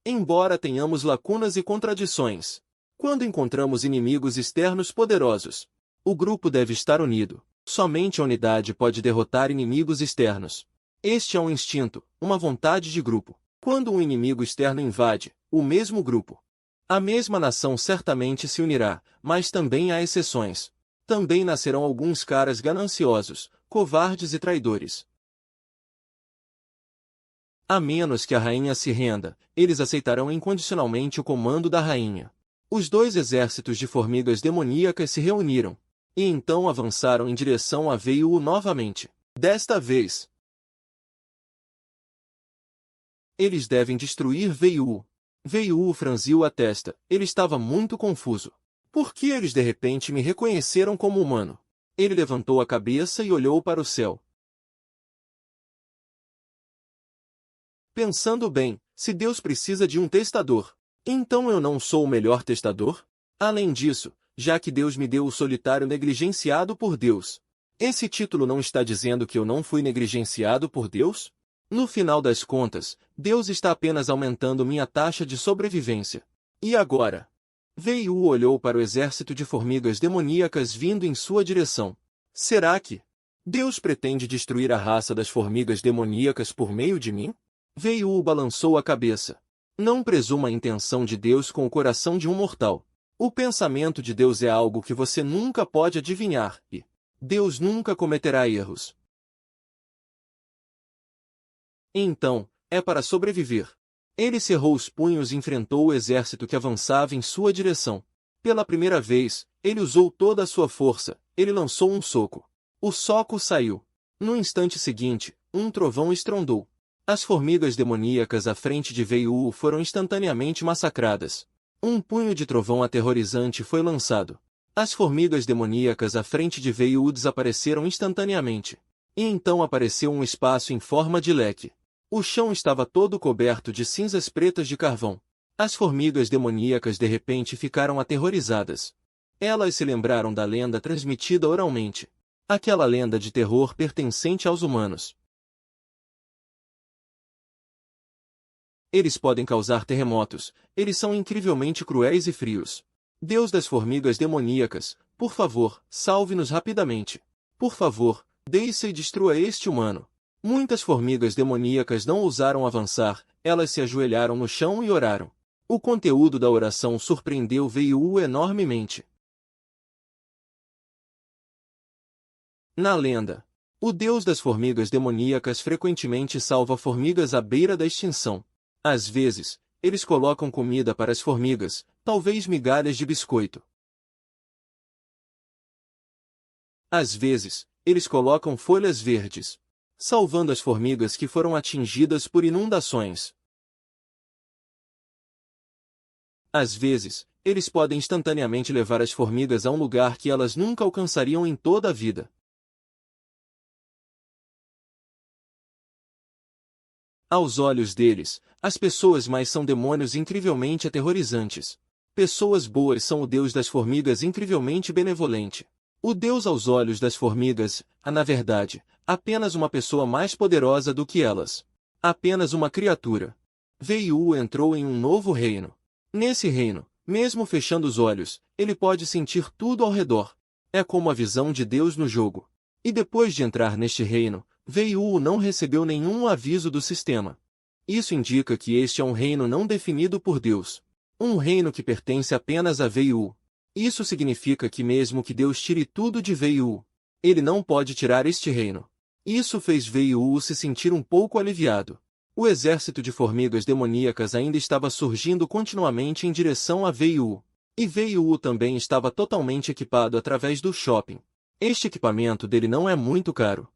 Speaker 1: Embora tenhamos lacunas e contradições, quando encontramos inimigos externos poderosos, o grupo deve estar unido. Somente a unidade pode derrotar inimigos externos. Este é um instinto, uma vontade de grupo. Quando um inimigo externo invade o mesmo grupo, a mesma nação certamente se unirá, mas também há exceções. Também nascerão alguns caras gananciosos, covardes e traidores. A menos que a rainha se renda, eles aceitarão incondicionalmente o comando da rainha. Os dois exércitos de formigas demoníacas se reuniram, e então avançaram em direção a Veio novamente. Desta vez, eles devem destruir Veio. Veio franziu a testa, ele estava muito confuso. Por que eles de repente me reconheceram como humano? Ele levantou a cabeça e olhou para o céu. Pensando bem, se Deus precisa de um testador, então eu não sou o melhor testador? Além disso, já que Deus me deu o solitário negligenciado por Deus, esse título não está dizendo que eu não fui negligenciado por Deus? No final das contas, Deus está apenas aumentando minha taxa de sobrevivência. E agora? Veio olhou para o exército de formigas demoníacas vindo em sua direção. Será que Deus pretende destruir a raça das formigas demoníacas por meio de mim? Veio balançou a cabeça. Não presuma a intenção de Deus com o coração de um mortal. O pensamento de Deus é algo que você nunca pode adivinhar, e Deus nunca cometerá erros. Então, é para sobreviver. Ele cerrou os punhos e enfrentou o exército que avançava em sua direção. Pela primeira vez, ele usou toda a sua força, ele lançou um soco. O soco saiu. No instante seguinte, um trovão estrondou. As formigas demoníacas à frente de Veio foram instantaneamente massacradas. Um punho de trovão aterrorizante foi lançado. As formigas demoníacas à frente de Veio desapareceram instantaneamente. E então apareceu um espaço em forma de leque. O chão estava todo coberto de cinzas pretas de carvão. As formigas demoníacas de repente ficaram aterrorizadas. Elas se lembraram da lenda transmitida oralmente. Aquela lenda de terror pertencente aos humanos. Eles podem causar terremotos, eles são incrivelmente cruéis e frios. Deus das formigas demoníacas, por favor, salve-nos rapidamente. Por favor, deixe e destrua este humano. Muitas formigas demoníacas não ousaram avançar, elas se ajoelharam no chão e oraram. O conteúdo da oração surpreendeu Veio enormemente. Na lenda, o Deus das formigas demoníacas frequentemente salva formigas à beira da extinção. Às vezes, eles colocam comida para as formigas, talvez migalhas de biscoito. Às vezes, eles colocam folhas verdes, salvando as formigas que foram atingidas por inundações. Às vezes, eles podem instantaneamente levar as formigas a um lugar que elas nunca alcançariam em toda a vida. Aos olhos deles, as pessoas más são demônios incrivelmente aterrorizantes. Pessoas boas são o Deus das formigas incrivelmente benevolente. O Deus aos olhos das formigas é, na verdade, apenas uma pessoa mais poderosa do que elas. Apenas uma criatura. Veiu entrou em um novo reino. Nesse reino, mesmo fechando os olhos, ele pode sentir tudo ao redor. É como a visão de Deus no jogo. E depois de entrar neste reino, Veiu não recebeu nenhum aviso do sistema. Isso indica que este é um reino não definido por Deus. Um reino que pertence apenas a Veiu. Isso significa que mesmo que Deus tire tudo de Veiu, ele não pode tirar este reino. Isso fez Veiu se sentir um pouco aliviado. O exército de formigas demoníacas ainda estava surgindo continuamente em direção a Veiu. E Veiu também estava totalmente equipado através do shopping. Este equipamento dele não é muito caro,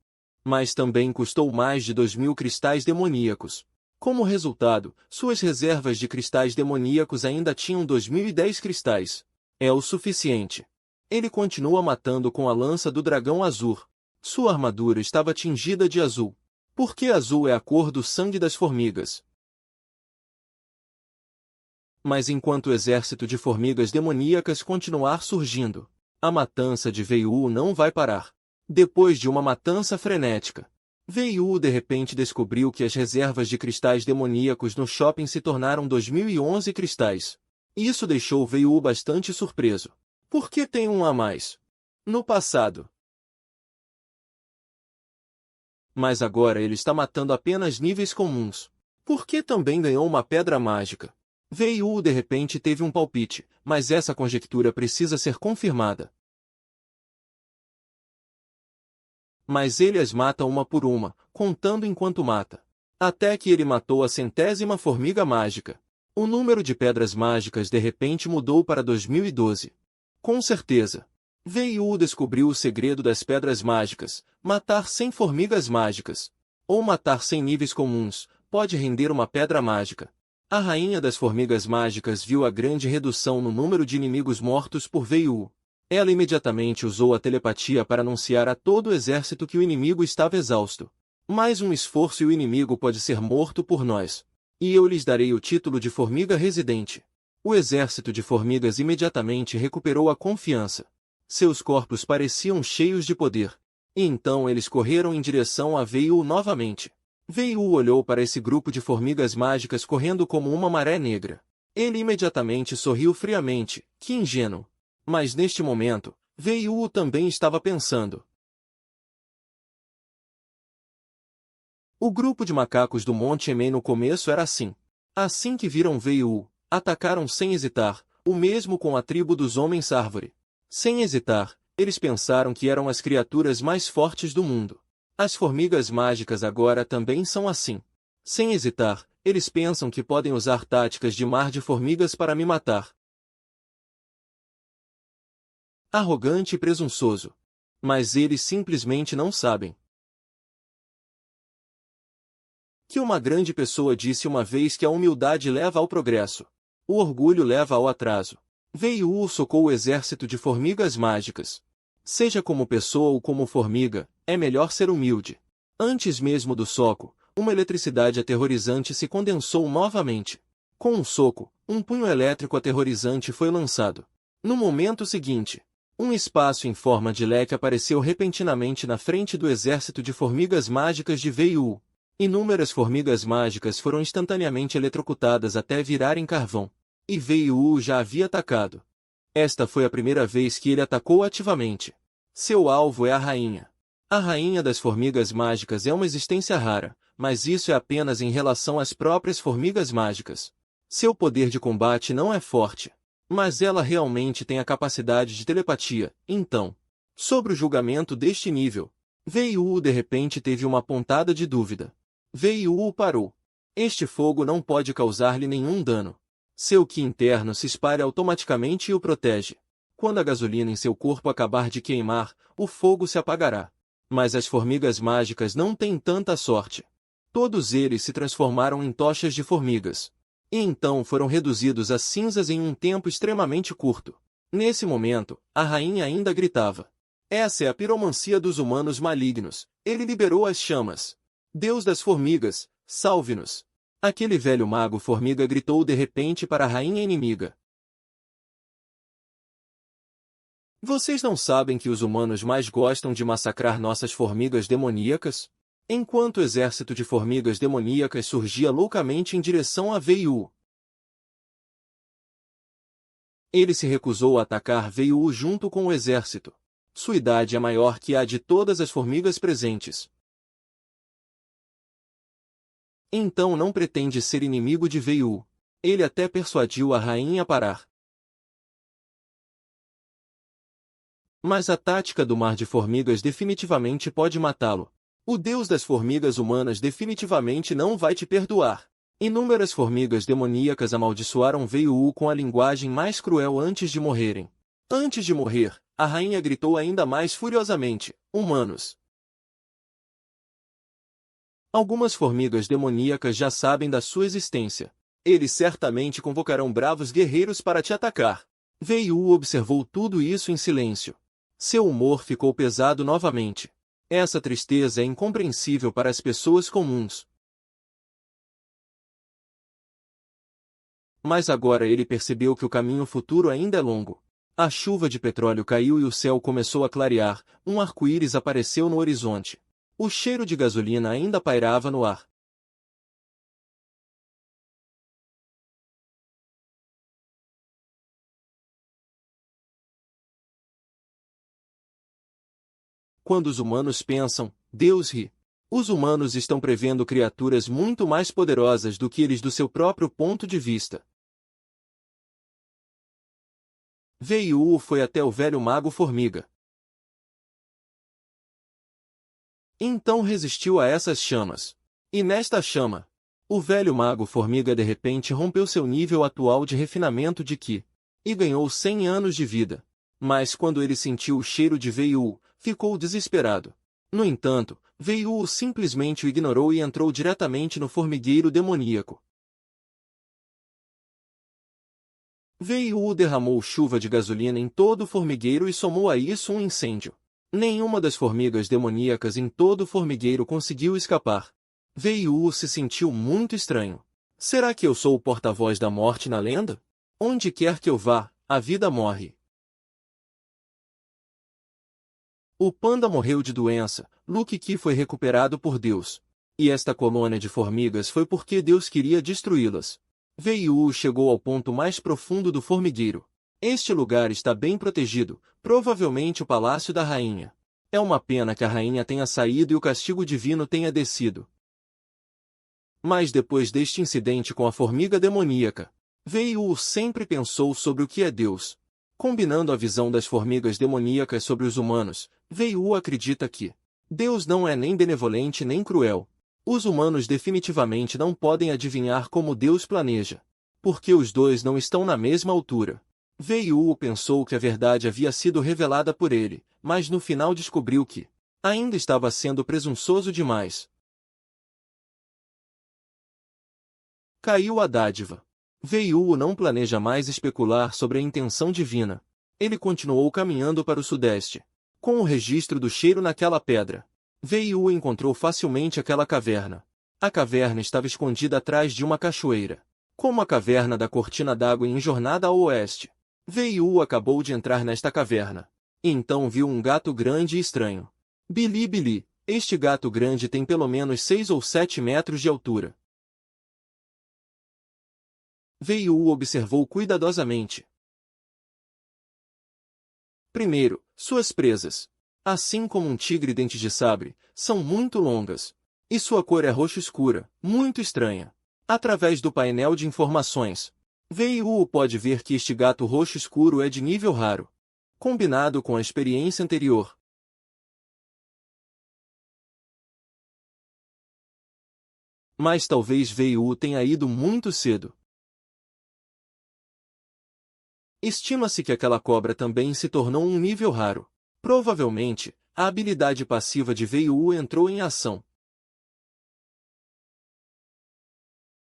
Speaker 1: mas também custou mais de 2.000 cristais demoníacos. Como resultado, suas reservas de cristais demoníacos ainda tinham 2.010 cristais. É o suficiente. Ele continua matando com a lança do dragão azul. Sua armadura estava tingida de azul. Porque azul é a cor do sangue das formigas. Mas enquanto o exército de formigas demoníacas continuar surgindo, a matança de Veiu não vai parar. Depois de uma matança frenética, Veiu de repente descobriu que as reservas de cristais demoníacos no shopping se tornaram 2.011 cristais. Isso deixou Veiu bastante surpreso. Por que tem um a mais? No passado. Mas agora ele está matando apenas níveis comuns. Por que também ganhou uma pedra mágica? Veiu de repente teve um palpite, mas essa conjectura precisa ser confirmada. Mas ele as mata uma por uma, contando enquanto mata. Até que ele matou a 100ª formiga mágica. O número de pedras mágicas de repente mudou para 2012. Com certeza. Veiu descobriu o segredo das pedras mágicas. Matar 100 formigas mágicas, ou matar 100 níveis comuns, pode render uma pedra mágica. A rainha das formigas mágicas viu a grande redução no número de inimigos mortos por Veiu. Ela imediatamente usou a telepatia para anunciar a todo o exército que o inimigo estava exausto. Mais um esforço e o inimigo pode ser morto por nós. E eu lhes darei o título de formiga residente. O exército de formigas imediatamente recuperou a confiança. Seus corpos pareciam cheios de poder. E então eles correram em direção a Veiu novamente. Veiu olhou para esse grupo de formigas mágicas correndo como uma maré negra. Ele imediatamente sorriu friamente. Que ingênuo! Mas neste momento, Veiu também estava pensando. O grupo de macacos do Monte Emei no começo era assim. Assim que viram Veiu, atacaram sem hesitar, o mesmo com a tribo dos Homens-Árvore. Sem hesitar, eles pensaram que eram as criaturas mais fortes do mundo. As formigas mágicas agora também são assim. Sem hesitar, eles pensam que podem usar táticas de mar de formigas para me matar. Arrogante e presunçoso. Mas eles simplesmente não sabem. Que uma grande pessoa disse uma vez que a humildade leva ao progresso. O orgulho leva ao atraso. Veiu socou o exército de formigas mágicas. Seja como pessoa ou como formiga, é melhor ser humilde. Antes mesmo do soco, uma eletricidade aterrorizante se condensou novamente. Com um soco, um punho elétrico aterrorizante foi lançado. No momento seguinte, um espaço em forma de leque apareceu repentinamente na frente do exército de formigas mágicas de Veiu. Inúmeras formigas mágicas foram instantaneamente eletrocutadas até virarem carvão. E Veiu já havia atacado. Esta foi a primeira vez que ele atacou ativamente. Seu alvo é a rainha. A rainha das formigas mágicas é uma existência rara, mas isso é apenas em relação às próprias formigas mágicas. Seu poder de combate não é forte, mas ela realmente tem a capacidade de telepatia. Então, sobre o julgamento deste nível, Veiu de repente teve uma pontada de dúvida. Veiu parou. Este fogo não pode causar-lhe nenhum dano. Seu qi interno se espalha automaticamente e o protege. Quando a gasolina em seu corpo acabar de queimar, o fogo se apagará. Mas as formigas mágicas não têm tanta sorte. Todos eles se transformaram em tochas de formigas. E então foram reduzidos a cinzas em um tempo extremamente curto. Nesse momento, a rainha ainda gritava. Essa é a piromancia dos humanos malignos. Ele liberou as chamas. Deus das formigas, salve-nos. Aquele velho mago formiga gritou de repente para a rainha inimiga. Vocês não sabem que os humanos mais gostam de massacrar nossas formigas demoníacas? Enquanto o exército de formigas demoníacas surgia loucamente em direção a Veiu. Ele se recusou a atacar Veiu junto com o exército. Sua idade é maior que a de todas as formigas presentes. Então não pretende ser inimigo de Veiu. Ele até persuadiu a rainha a parar. Mas a tática do mar de formigas definitivamente pode matá-lo. O deus das formigas humanas definitivamente não vai te perdoar. Inúmeras formigas demoníacas amaldiçoaram Veiu com a linguagem mais cruel antes de morrerem. Antes de morrer, a rainha gritou ainda mais furiosamente, humanos. Algumas formigas demoníacas já sabem da sua existência. Eles certamente convocarão bravos guerreiros para te atacar. Veiu observou tudo isso em silêncio. Seu humor ficou pesado novamente. Essa tristeza é incompreensível para as pessoas comuns. Mas agora ele percebeu que o caminho futuro ainda é longo. A chuva de petróleo caiu e o céu começou a clarear, um arco-íris apareceu no horizonte. O cheiro de gasolina ainda pairava no ar. Quando os humanos pensam, Deus ri. Os humanos estão prevendo criaturas muito mais poderosas do que eles do seu próprio ponto de vista. Veiu foi até o velho mago formiga. Então resistiu a essas chamas. E nesta chama, o velho mago formiga de repente rompeu seu nível atual de refinamento de Qi. E ganhou 100 anos de vida. Mas quando ele sentiu o cheiro de Veiu, ficou desesperado. No entanto, Veiu simplesmente o ignorou e entrou diretamente no formigueiro demoníaco. Veiu derramou chuva de gasolina em todo o formigueiro e somou a isso um incêndio. Nenhuma das formigas demoníacas em todo o formigueiro conseguiu escapar. Veiu se sentiu muito estranho. Será que eu sou o porta-voz da morte na lenda? Onde quer que eu vá, a vida morre. O panda morreu de doença, Luke Qi foi recuperado por Deus. E esta colônia de formigas foi porque Deus queria destruí-las. Veiu chegou ao ponto mais profundo do formigueiro. Este lugar está bem protegido, provavelmente o palácio da rainha. É uma pena que a rainha tenha saído e o castigo divino tenha descido. Mas depois deste incidente com a formiga demoníaca, Veiu sempre pensou sobre o que é Deus. Combinando a visão das formigas demoníacas sobre os humanos, Veiu acredita que Deus não é nem benevolente nem cruel. Os humanos definitivamente não podem adivinhar como Deus planeja, porque os dois não estão na mesma altura. Veiu pensou que a verdade havia sido revelada por ele, mas no final descobriu que ainda estava sendo presunçoso demais. Caiu a dádiva. Veiu não planeja mais especular sobre a intenção divina. Ele continuou caminhando para o sudeste. Com o registro do cheiro naquela pedra, Veiu encontrou facilmente aquela caverna. A caverna estava escondida atrás de uma cachoeira, como a caverna da cortina d'água em Jornada ao Oeste. Veiu acabou de entrar nesta caverna. E então viu um gato grande e estranho. Bili Bili, este gato grande tem pelo menos 6 ou 7 metros de altura. Veiu observou cuidadosamente. Primeiro, suas presas. Assim como um tigre dente de sabre, são muito longas. E sua cor é roxo escura, muito estranha. Através do painel de informações, Veiu pode ver que este gato roxo escuro é de nível raro. Combinado com a experiência anterior, Mas talvez Wei-Wu tenha ido muito cedo. Estima-se que aquela cobra também se tornou um nível raro. Provavelmente, a habilidade passiva de Wei-Wu entrou em ação.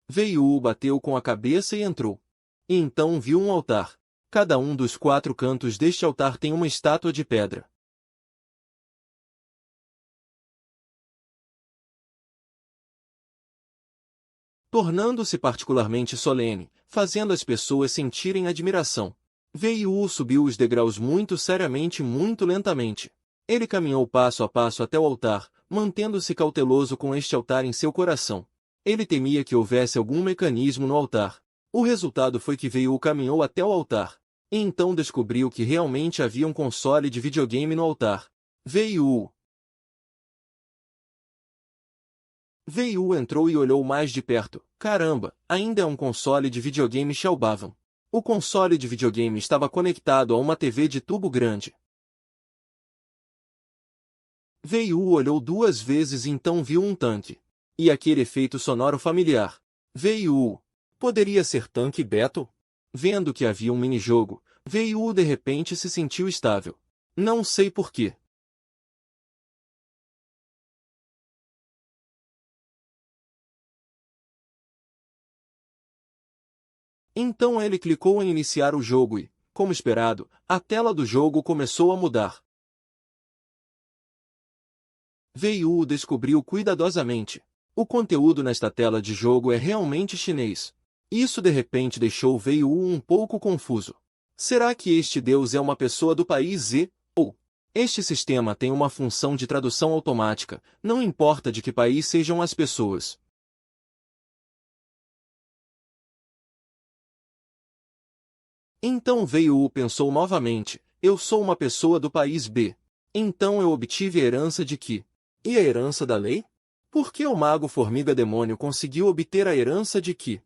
Speaker 1: Wei-Wu bateu com a cabeça e entrou. E então viu um altar. Cada um dos 4 cantos deste altar tem uma estátua de pedra. Tornando-se particularmente solene, fazendo as pessoas sentirem admiração. Wei-Wu subiu os degraus muito seriamente e muito lentamente. Ele caminhou passo a passo até o altar, mantendo-se cauteloso com este altar em seu coração. Ele temia que houvesse algum mecanismo no altar. O resultado foi que Wei-Wu caminhou até o altar. E então descobriu que realmente havia um console de videogame no altar. Wei-Wu entrou e olhou mais de perto. Caramba, ainda é um console de videogame Xiaobavan. O console de videogame estava conectado a uma TV de tubo grande. Wei-Wu olhou 2 vezes e então viu um tanque. E aquele efeito sonoro familiar. Wei-Wu. Poderia ser Tanque Battle? Vendo que havia um minijogo, Wei-Wu de repente se sentiu estável. Não sei porquê. Então ele clicou em iniciar o jogo e, como esperado, a tela do jogo começou a mudar. Wei-Wu descobriu cuidadosamente. O conteúdo nesta tela de jogo é realmente chinês. Isso de repente deixou Wei-Wu um pouco confuso. Será que este deus é uma pessoa do país Z? Ou este sistema tem uma função de tradução automática, não importa de que país sejam as pessoas. Então Wei-Wu pensou novamente, eu sou uma pessoa do país B. Então eu obtive a herança de Qi. E a herança da lei? Por que o mago formiga demônio conseguiu obter a herança de Qi?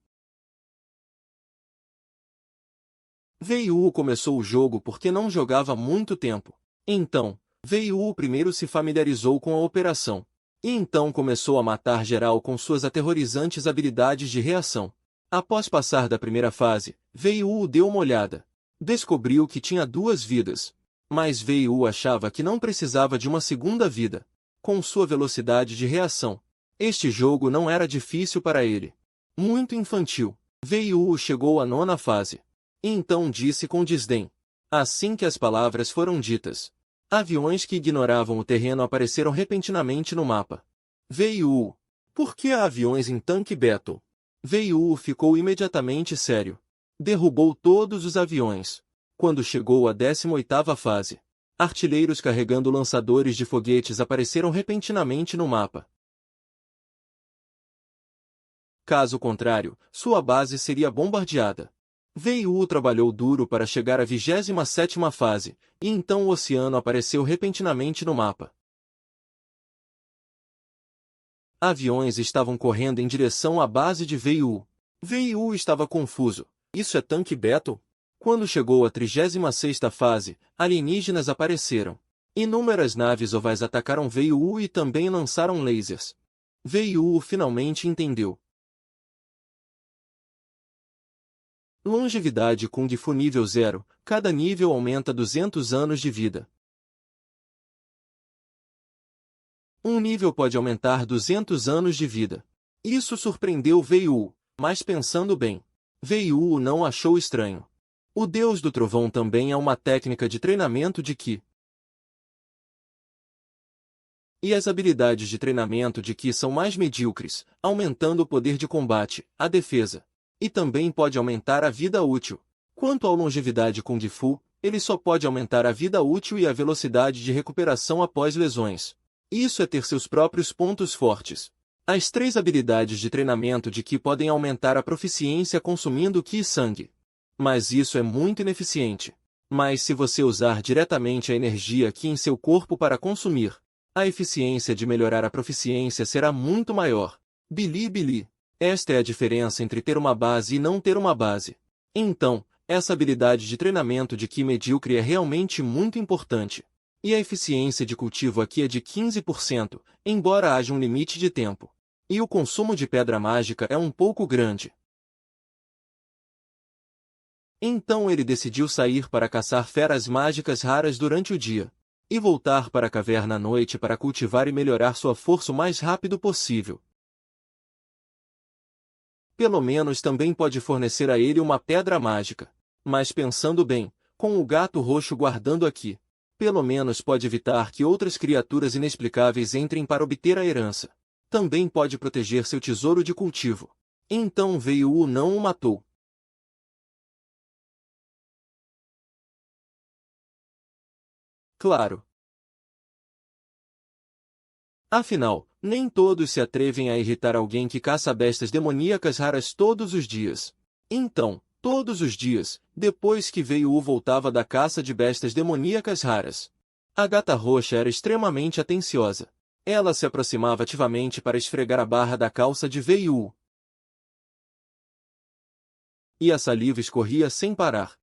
Speaker 1: Wei-Wu começou o jogo porque não jogava há muito tempo. Então, Wei-Wu primeiro se familiarizou com a operação. E então começou a matar geral com suas aterrorizantes habilidades de reação. Após passar da primeira fase, Wei-Wu deu uma olhada. Descobriu que tinha 2 vidas. Mas Wei-Wu achava que não precisava de uma segunda vida. Com sua velocidade de reação, este jogo não era difícil para ele. Muito infantil. Wei-Wu chegou à 9ª fase. E então disse com desdém. Assim que as palavras foram ditas, aviões que ignoravam o terreno apareceram repentinamente no mapa. Wei-Wu. Por que há aviões em Tanque Battle? Wei-Wu ficou imediatamente sério. Derrubou todos os aviões. Quando chegou à 18ª fase, artilheiros carregando lançadores de foguetes apareceram repentinamente no mapa. Caso contrário, sua base seria bombardeada. Wei-Wu trabalhou duro para chegar à 27ª fase, e então o oceano apareceu repentinamente no mapa. Aviões estavam correndo em direção à base de Wei-Wu. Wei-Wu estava confuso. Isso é Tanque Battle? Quando chegou à 36ª fase, alienígenas apareceram. Inúmeras naves ovais atacaram Wei-Wu e também lançaram lasers. Wei-Wu finalmente entendeu. Longevidade Kung Fu nível 0, cada nível aumenta 200 anos de vida. Um nível pode aumentar 200 anos de vida. Isso surpreendeu Wei-Wu, mas pensando bem, Wei-Wu não achou estranho. O Deus do Trovão também é uma técnica de treinamento de Qi. E as habilidades de treinamento de Qi são mais medíocres, aumentando o poder de combate, a defesa. E também pode aumentar a vida útil. Quanto à longevidade Kung Fu, ele só pode aumentar a vida útil e a velocidade de recuperação após lesões. Isso é ter seus próprios pontos fortes. As 3 habilidades de treinamento de Qi podem aumentar a proficiência consumindo Qi e sangue. Mas isso é muito ineficiente. Mas se você usar diretamente a energia Qi em seu corpo para consumir, a eficiência de melhorar a proficiência será muito maior. Bili. Esta é a diferença entre ter uma base e não ter uma base. Então, essa habilidade de treinamento de Qi medíocre é realmente muito importante. E a eficiência de cultivo aqui é de 15%, embora haja um limite de tempo. E o consumo de pedra mágica é um pouco grande. Então ele decidiu sair para caçar feras mágicas raras durante o dia, e voltar para a caverna à noite para cultivar e melhorar sua força o mais rápido possível. Pelo menos também pode fornecer a ele uma pedra mágica. Mas pensando bem, com o gato roxo guardando aqui, pelo menos pode evitar que outras criaturas inexplicáveis entrem para obter a herança. Também pode proteger seu tesouro de cultivo. Então Veio não o matou. Claro. Afinal, nem todos se atrevem a irritar alguém que caça bestas demoníacas raras todos os dias. Então, todos os dias, depois que Veio voltava da caça de bestas demoníacas raras, a gata roxa era extremamente atenciosa. Ela se aproximava ativamente para esfregar a barra da calça de Veio. E a saliva escorria sem parar.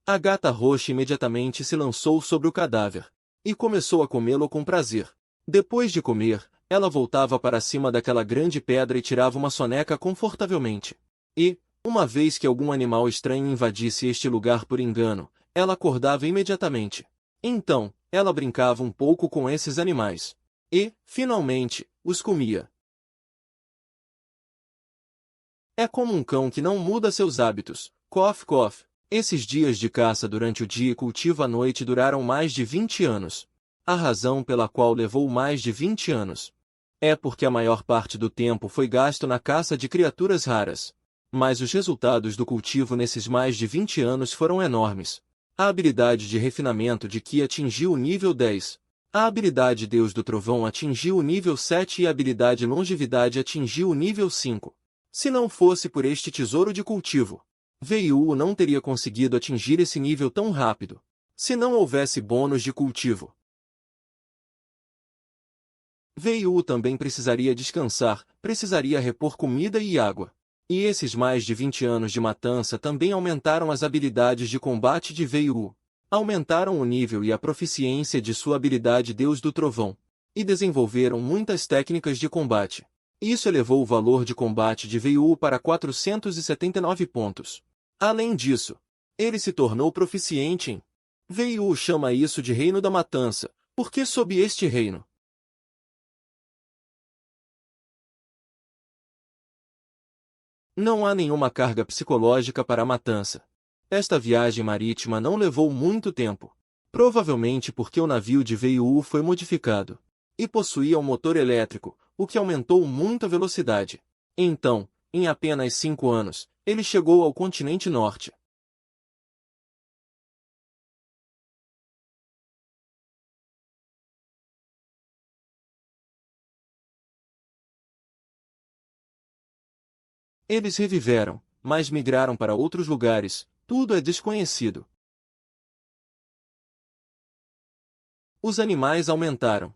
Speaker 1: A gata roxa imediatamente se lançou sobre o cadáver e começou a comê-lo com prazer. Depois de comer, ela voltava para cima daquela grande pedra e tirava uma soneca confortavelmente. E, uma vez que algum animal estranho invadisse este lugar por engano, ela acordava imediatamente. Então, ela brincava um pouco com esses animais. E, finalmente, os comia. É como um cão que não muda seus hábitos. Cof, cof. Esses dias de caça durante o dia e cultivo à noite duraram mais de 20 anos. A razão pela qual levou mais de 20 anos é porque a maior parte do tempo foi gasto na caça de criaturas raras. Mas os resultados do cultivo nesses mais de 20 anos foram enormes. A habilidade de refinamento de Ki atingiu o nível 10. A habilidade Deus do Trovão atingiu o nível 7 e a habilidade Longevidade atingiu o nível 5. Se não fosse por este tesouro de cultivo, Veio não teria conseguido atingir esse nível tão rápido. Se não houvesse bônus de cultivo, Veio também precisaria descansar, precisaria repor comida e água. E esses mais de 20 anos de matança também aumentaram as habilidades de combate de Veio. Aumentaram o nível e a proficiência de sua habilidade Deus do Trovão. E desenvolveram muitas técnicas de combate. Isso elevou o valor de combate de Veio para 479 pontos. Além disso, ele se tornou proficiente em Veio chama isso de Reino da Matança, porque sob este reino não há nenhuma carga psicológica para a matança. Esta viagem marítima não levou muito tempo. Provavelmente porque o navio de Veio foi modificado e possuía um motor elétrico, o que aumentou muito a velocidade. Então, em apenas 5 anos, ele chegou ao continente norte. Eles reviveram, mas migraram para outros lugares, tudo é desconhecido. Os animais aumentaram.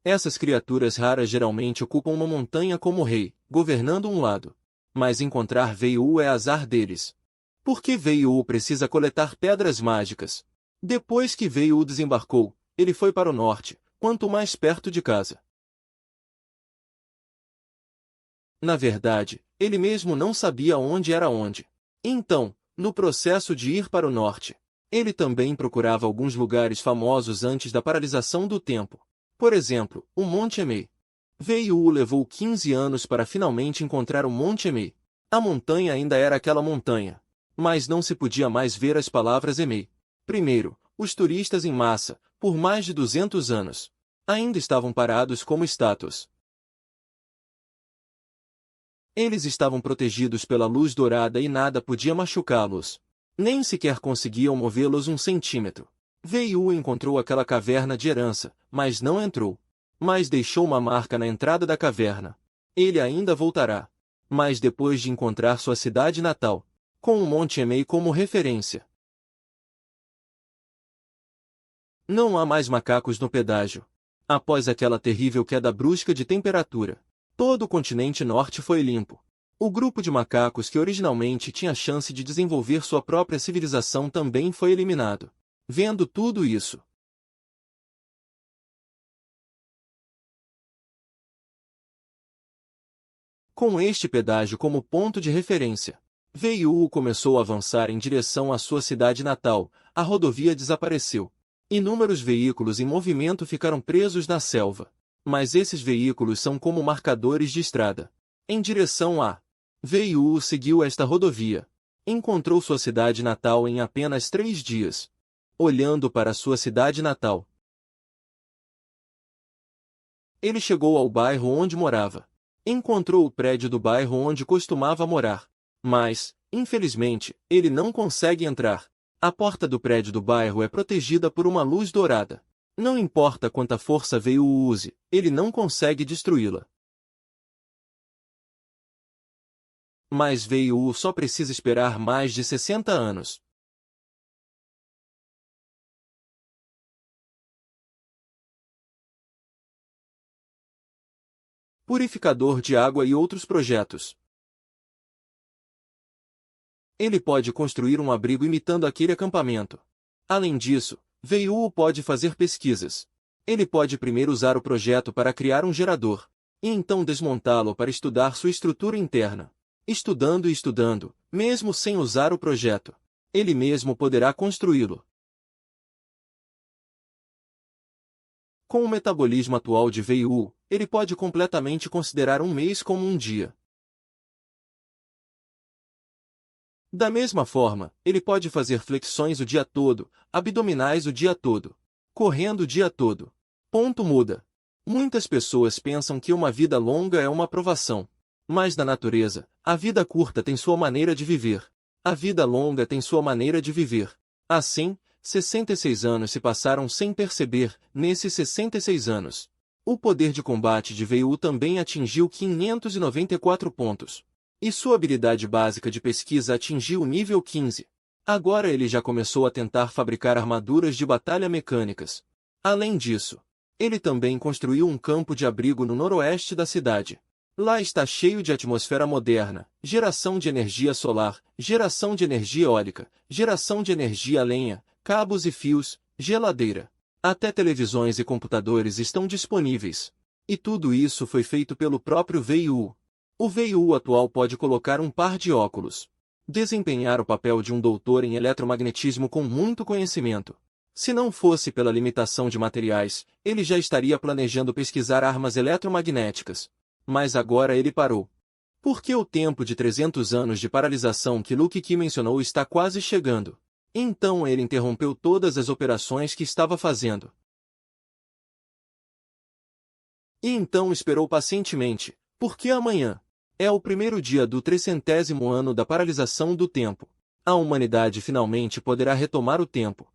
Speaker 1: Essas criaturas raras geralmente ocupam uma montanha como rei, governando um lado. Mas encontrar Veio é azar deles. Porque Veio precisa coletar pedras mágicas. Depois que Veio desembarcou, ele foi para o norte, quanto mais perto de casa. Na verdade, ele mesmo não sabia onde era onde. Então, no processo de ir para o norte, ele também procurava alguns lugares famosos antes da paralisação do tempo. Por exemplo, o Monte Emei. Veio levou 15 anos para finalmente encontrar o Monte Emei. A montanha ainda era aquela montanha, mas não se podia mais ver as palavras Emei. Primeiro, os turistas em massa, por mais de 200 anos, ainda estavam parados como estátuas. Eles estavam protegidos pela luz dourada e nada podia machucá-los. Nem sequer conseguiam movê-los um centímetro. Veio encontrou aquela caverna de herança, mas não entrou. Mas deixou uma marca na entrada da caverna. Ele ainda voltará. Mas depois de encontrar sua cidade natal, com o Monte Emei como referência. Não há mais macacos no pedágio. Após aquela terrível queda brusca de temperatura, todo o continente norte foi limpo. O grupo de macacos que originalmente tinha chance de desenvolver sua própria civilização também foi eliminado. Vendo tudo isso, Com este pedágio como ponto de referência, Veiuo começou a avançar em direção à sua cidade natal. A rodovia desapareceu. Inúmeros veículos em movimento ficaram presos na selva. Mas esses veículos são como marcadores de estrada. Em direção a Veiuo seguiu esta rodovia. Encontrou sua cidade natal em apenas 3 dias. Olhando para sua cidade natal, ele chegou ao bairro onde morava. Encontrou o prédio do bairro onde costumava morar. Mas, infelizmente, ele não consegue entrar. A porta do prédio do bairro é protegida por uma luz dourada. Não importa quanta força Veiuo use, ele não consegue destruí-la. Mas Veiuo só precisa esperar mais de 60 anos. Purificador de água e outros projetos. Ele pode construir um abrigo imitando aquele acampamento. Além disso, Veiuo pode fazer pesquisas. Ele pode primeiro usar o projeto para criar um gerador, e então desmontá-lo para estudar sua estrutura interna. Estudando e estudando, mesmo sem usar o projeto, ele mesmo poderá construí-lo. Com o metabolismo atual de Veiuo, ele pode completamente considerar um mês como um dia. Da mesma forma, ele pode fazer flexões o dia todo, abdominais o dia todo, correndo o dia todo. Ponto muda. Muitas pessoas pensam que uma vida longa é uma provação. Mas na natureza, a vida curta tem sua maneira de viver. A vida longa tem sua maneira de viver. Assim, 66 anos se passaram sem perceber. Nesses 66 anos, o poder de combate de Veiuo também atingiu 594 pontos. E sua habilidade básica de pesquisa atingiu o nível 15. Agora ele já começou a tentar fabricar armaduras de batalha mecânicas. Além disso, ele também construiu um campo de abrigo no noroeste da cidade. Lá está cheio de atmosfera moderna, geração de energia solar, geração de energia eólica, geração de energia a lenha, cabos e fios, geladeira. Até televisões e computadores estão disponíveis. E tudo isso foi feito pelo próprio Veiuo. O Veiuo atual pode colocar um par de óculos, desempenhar o papel de um doutor em eletromagnetismo com muito conhecimento. Se não fosse pela limitação de materiais, ele já estaria planejando pesquisar armas eletromagnéticas. Mas agora ele parou. Porque o tempo de 300 anos de paralisação que Luke Ki mencionou está quase chegando. Então ele interrompeu todas as operações que estava fazendo. E então esperou pacientemente, porque amanhã é o primeiro dia do 300º ano da paralisação do tempo. A humanidade finalmente poderá retomar o tempo.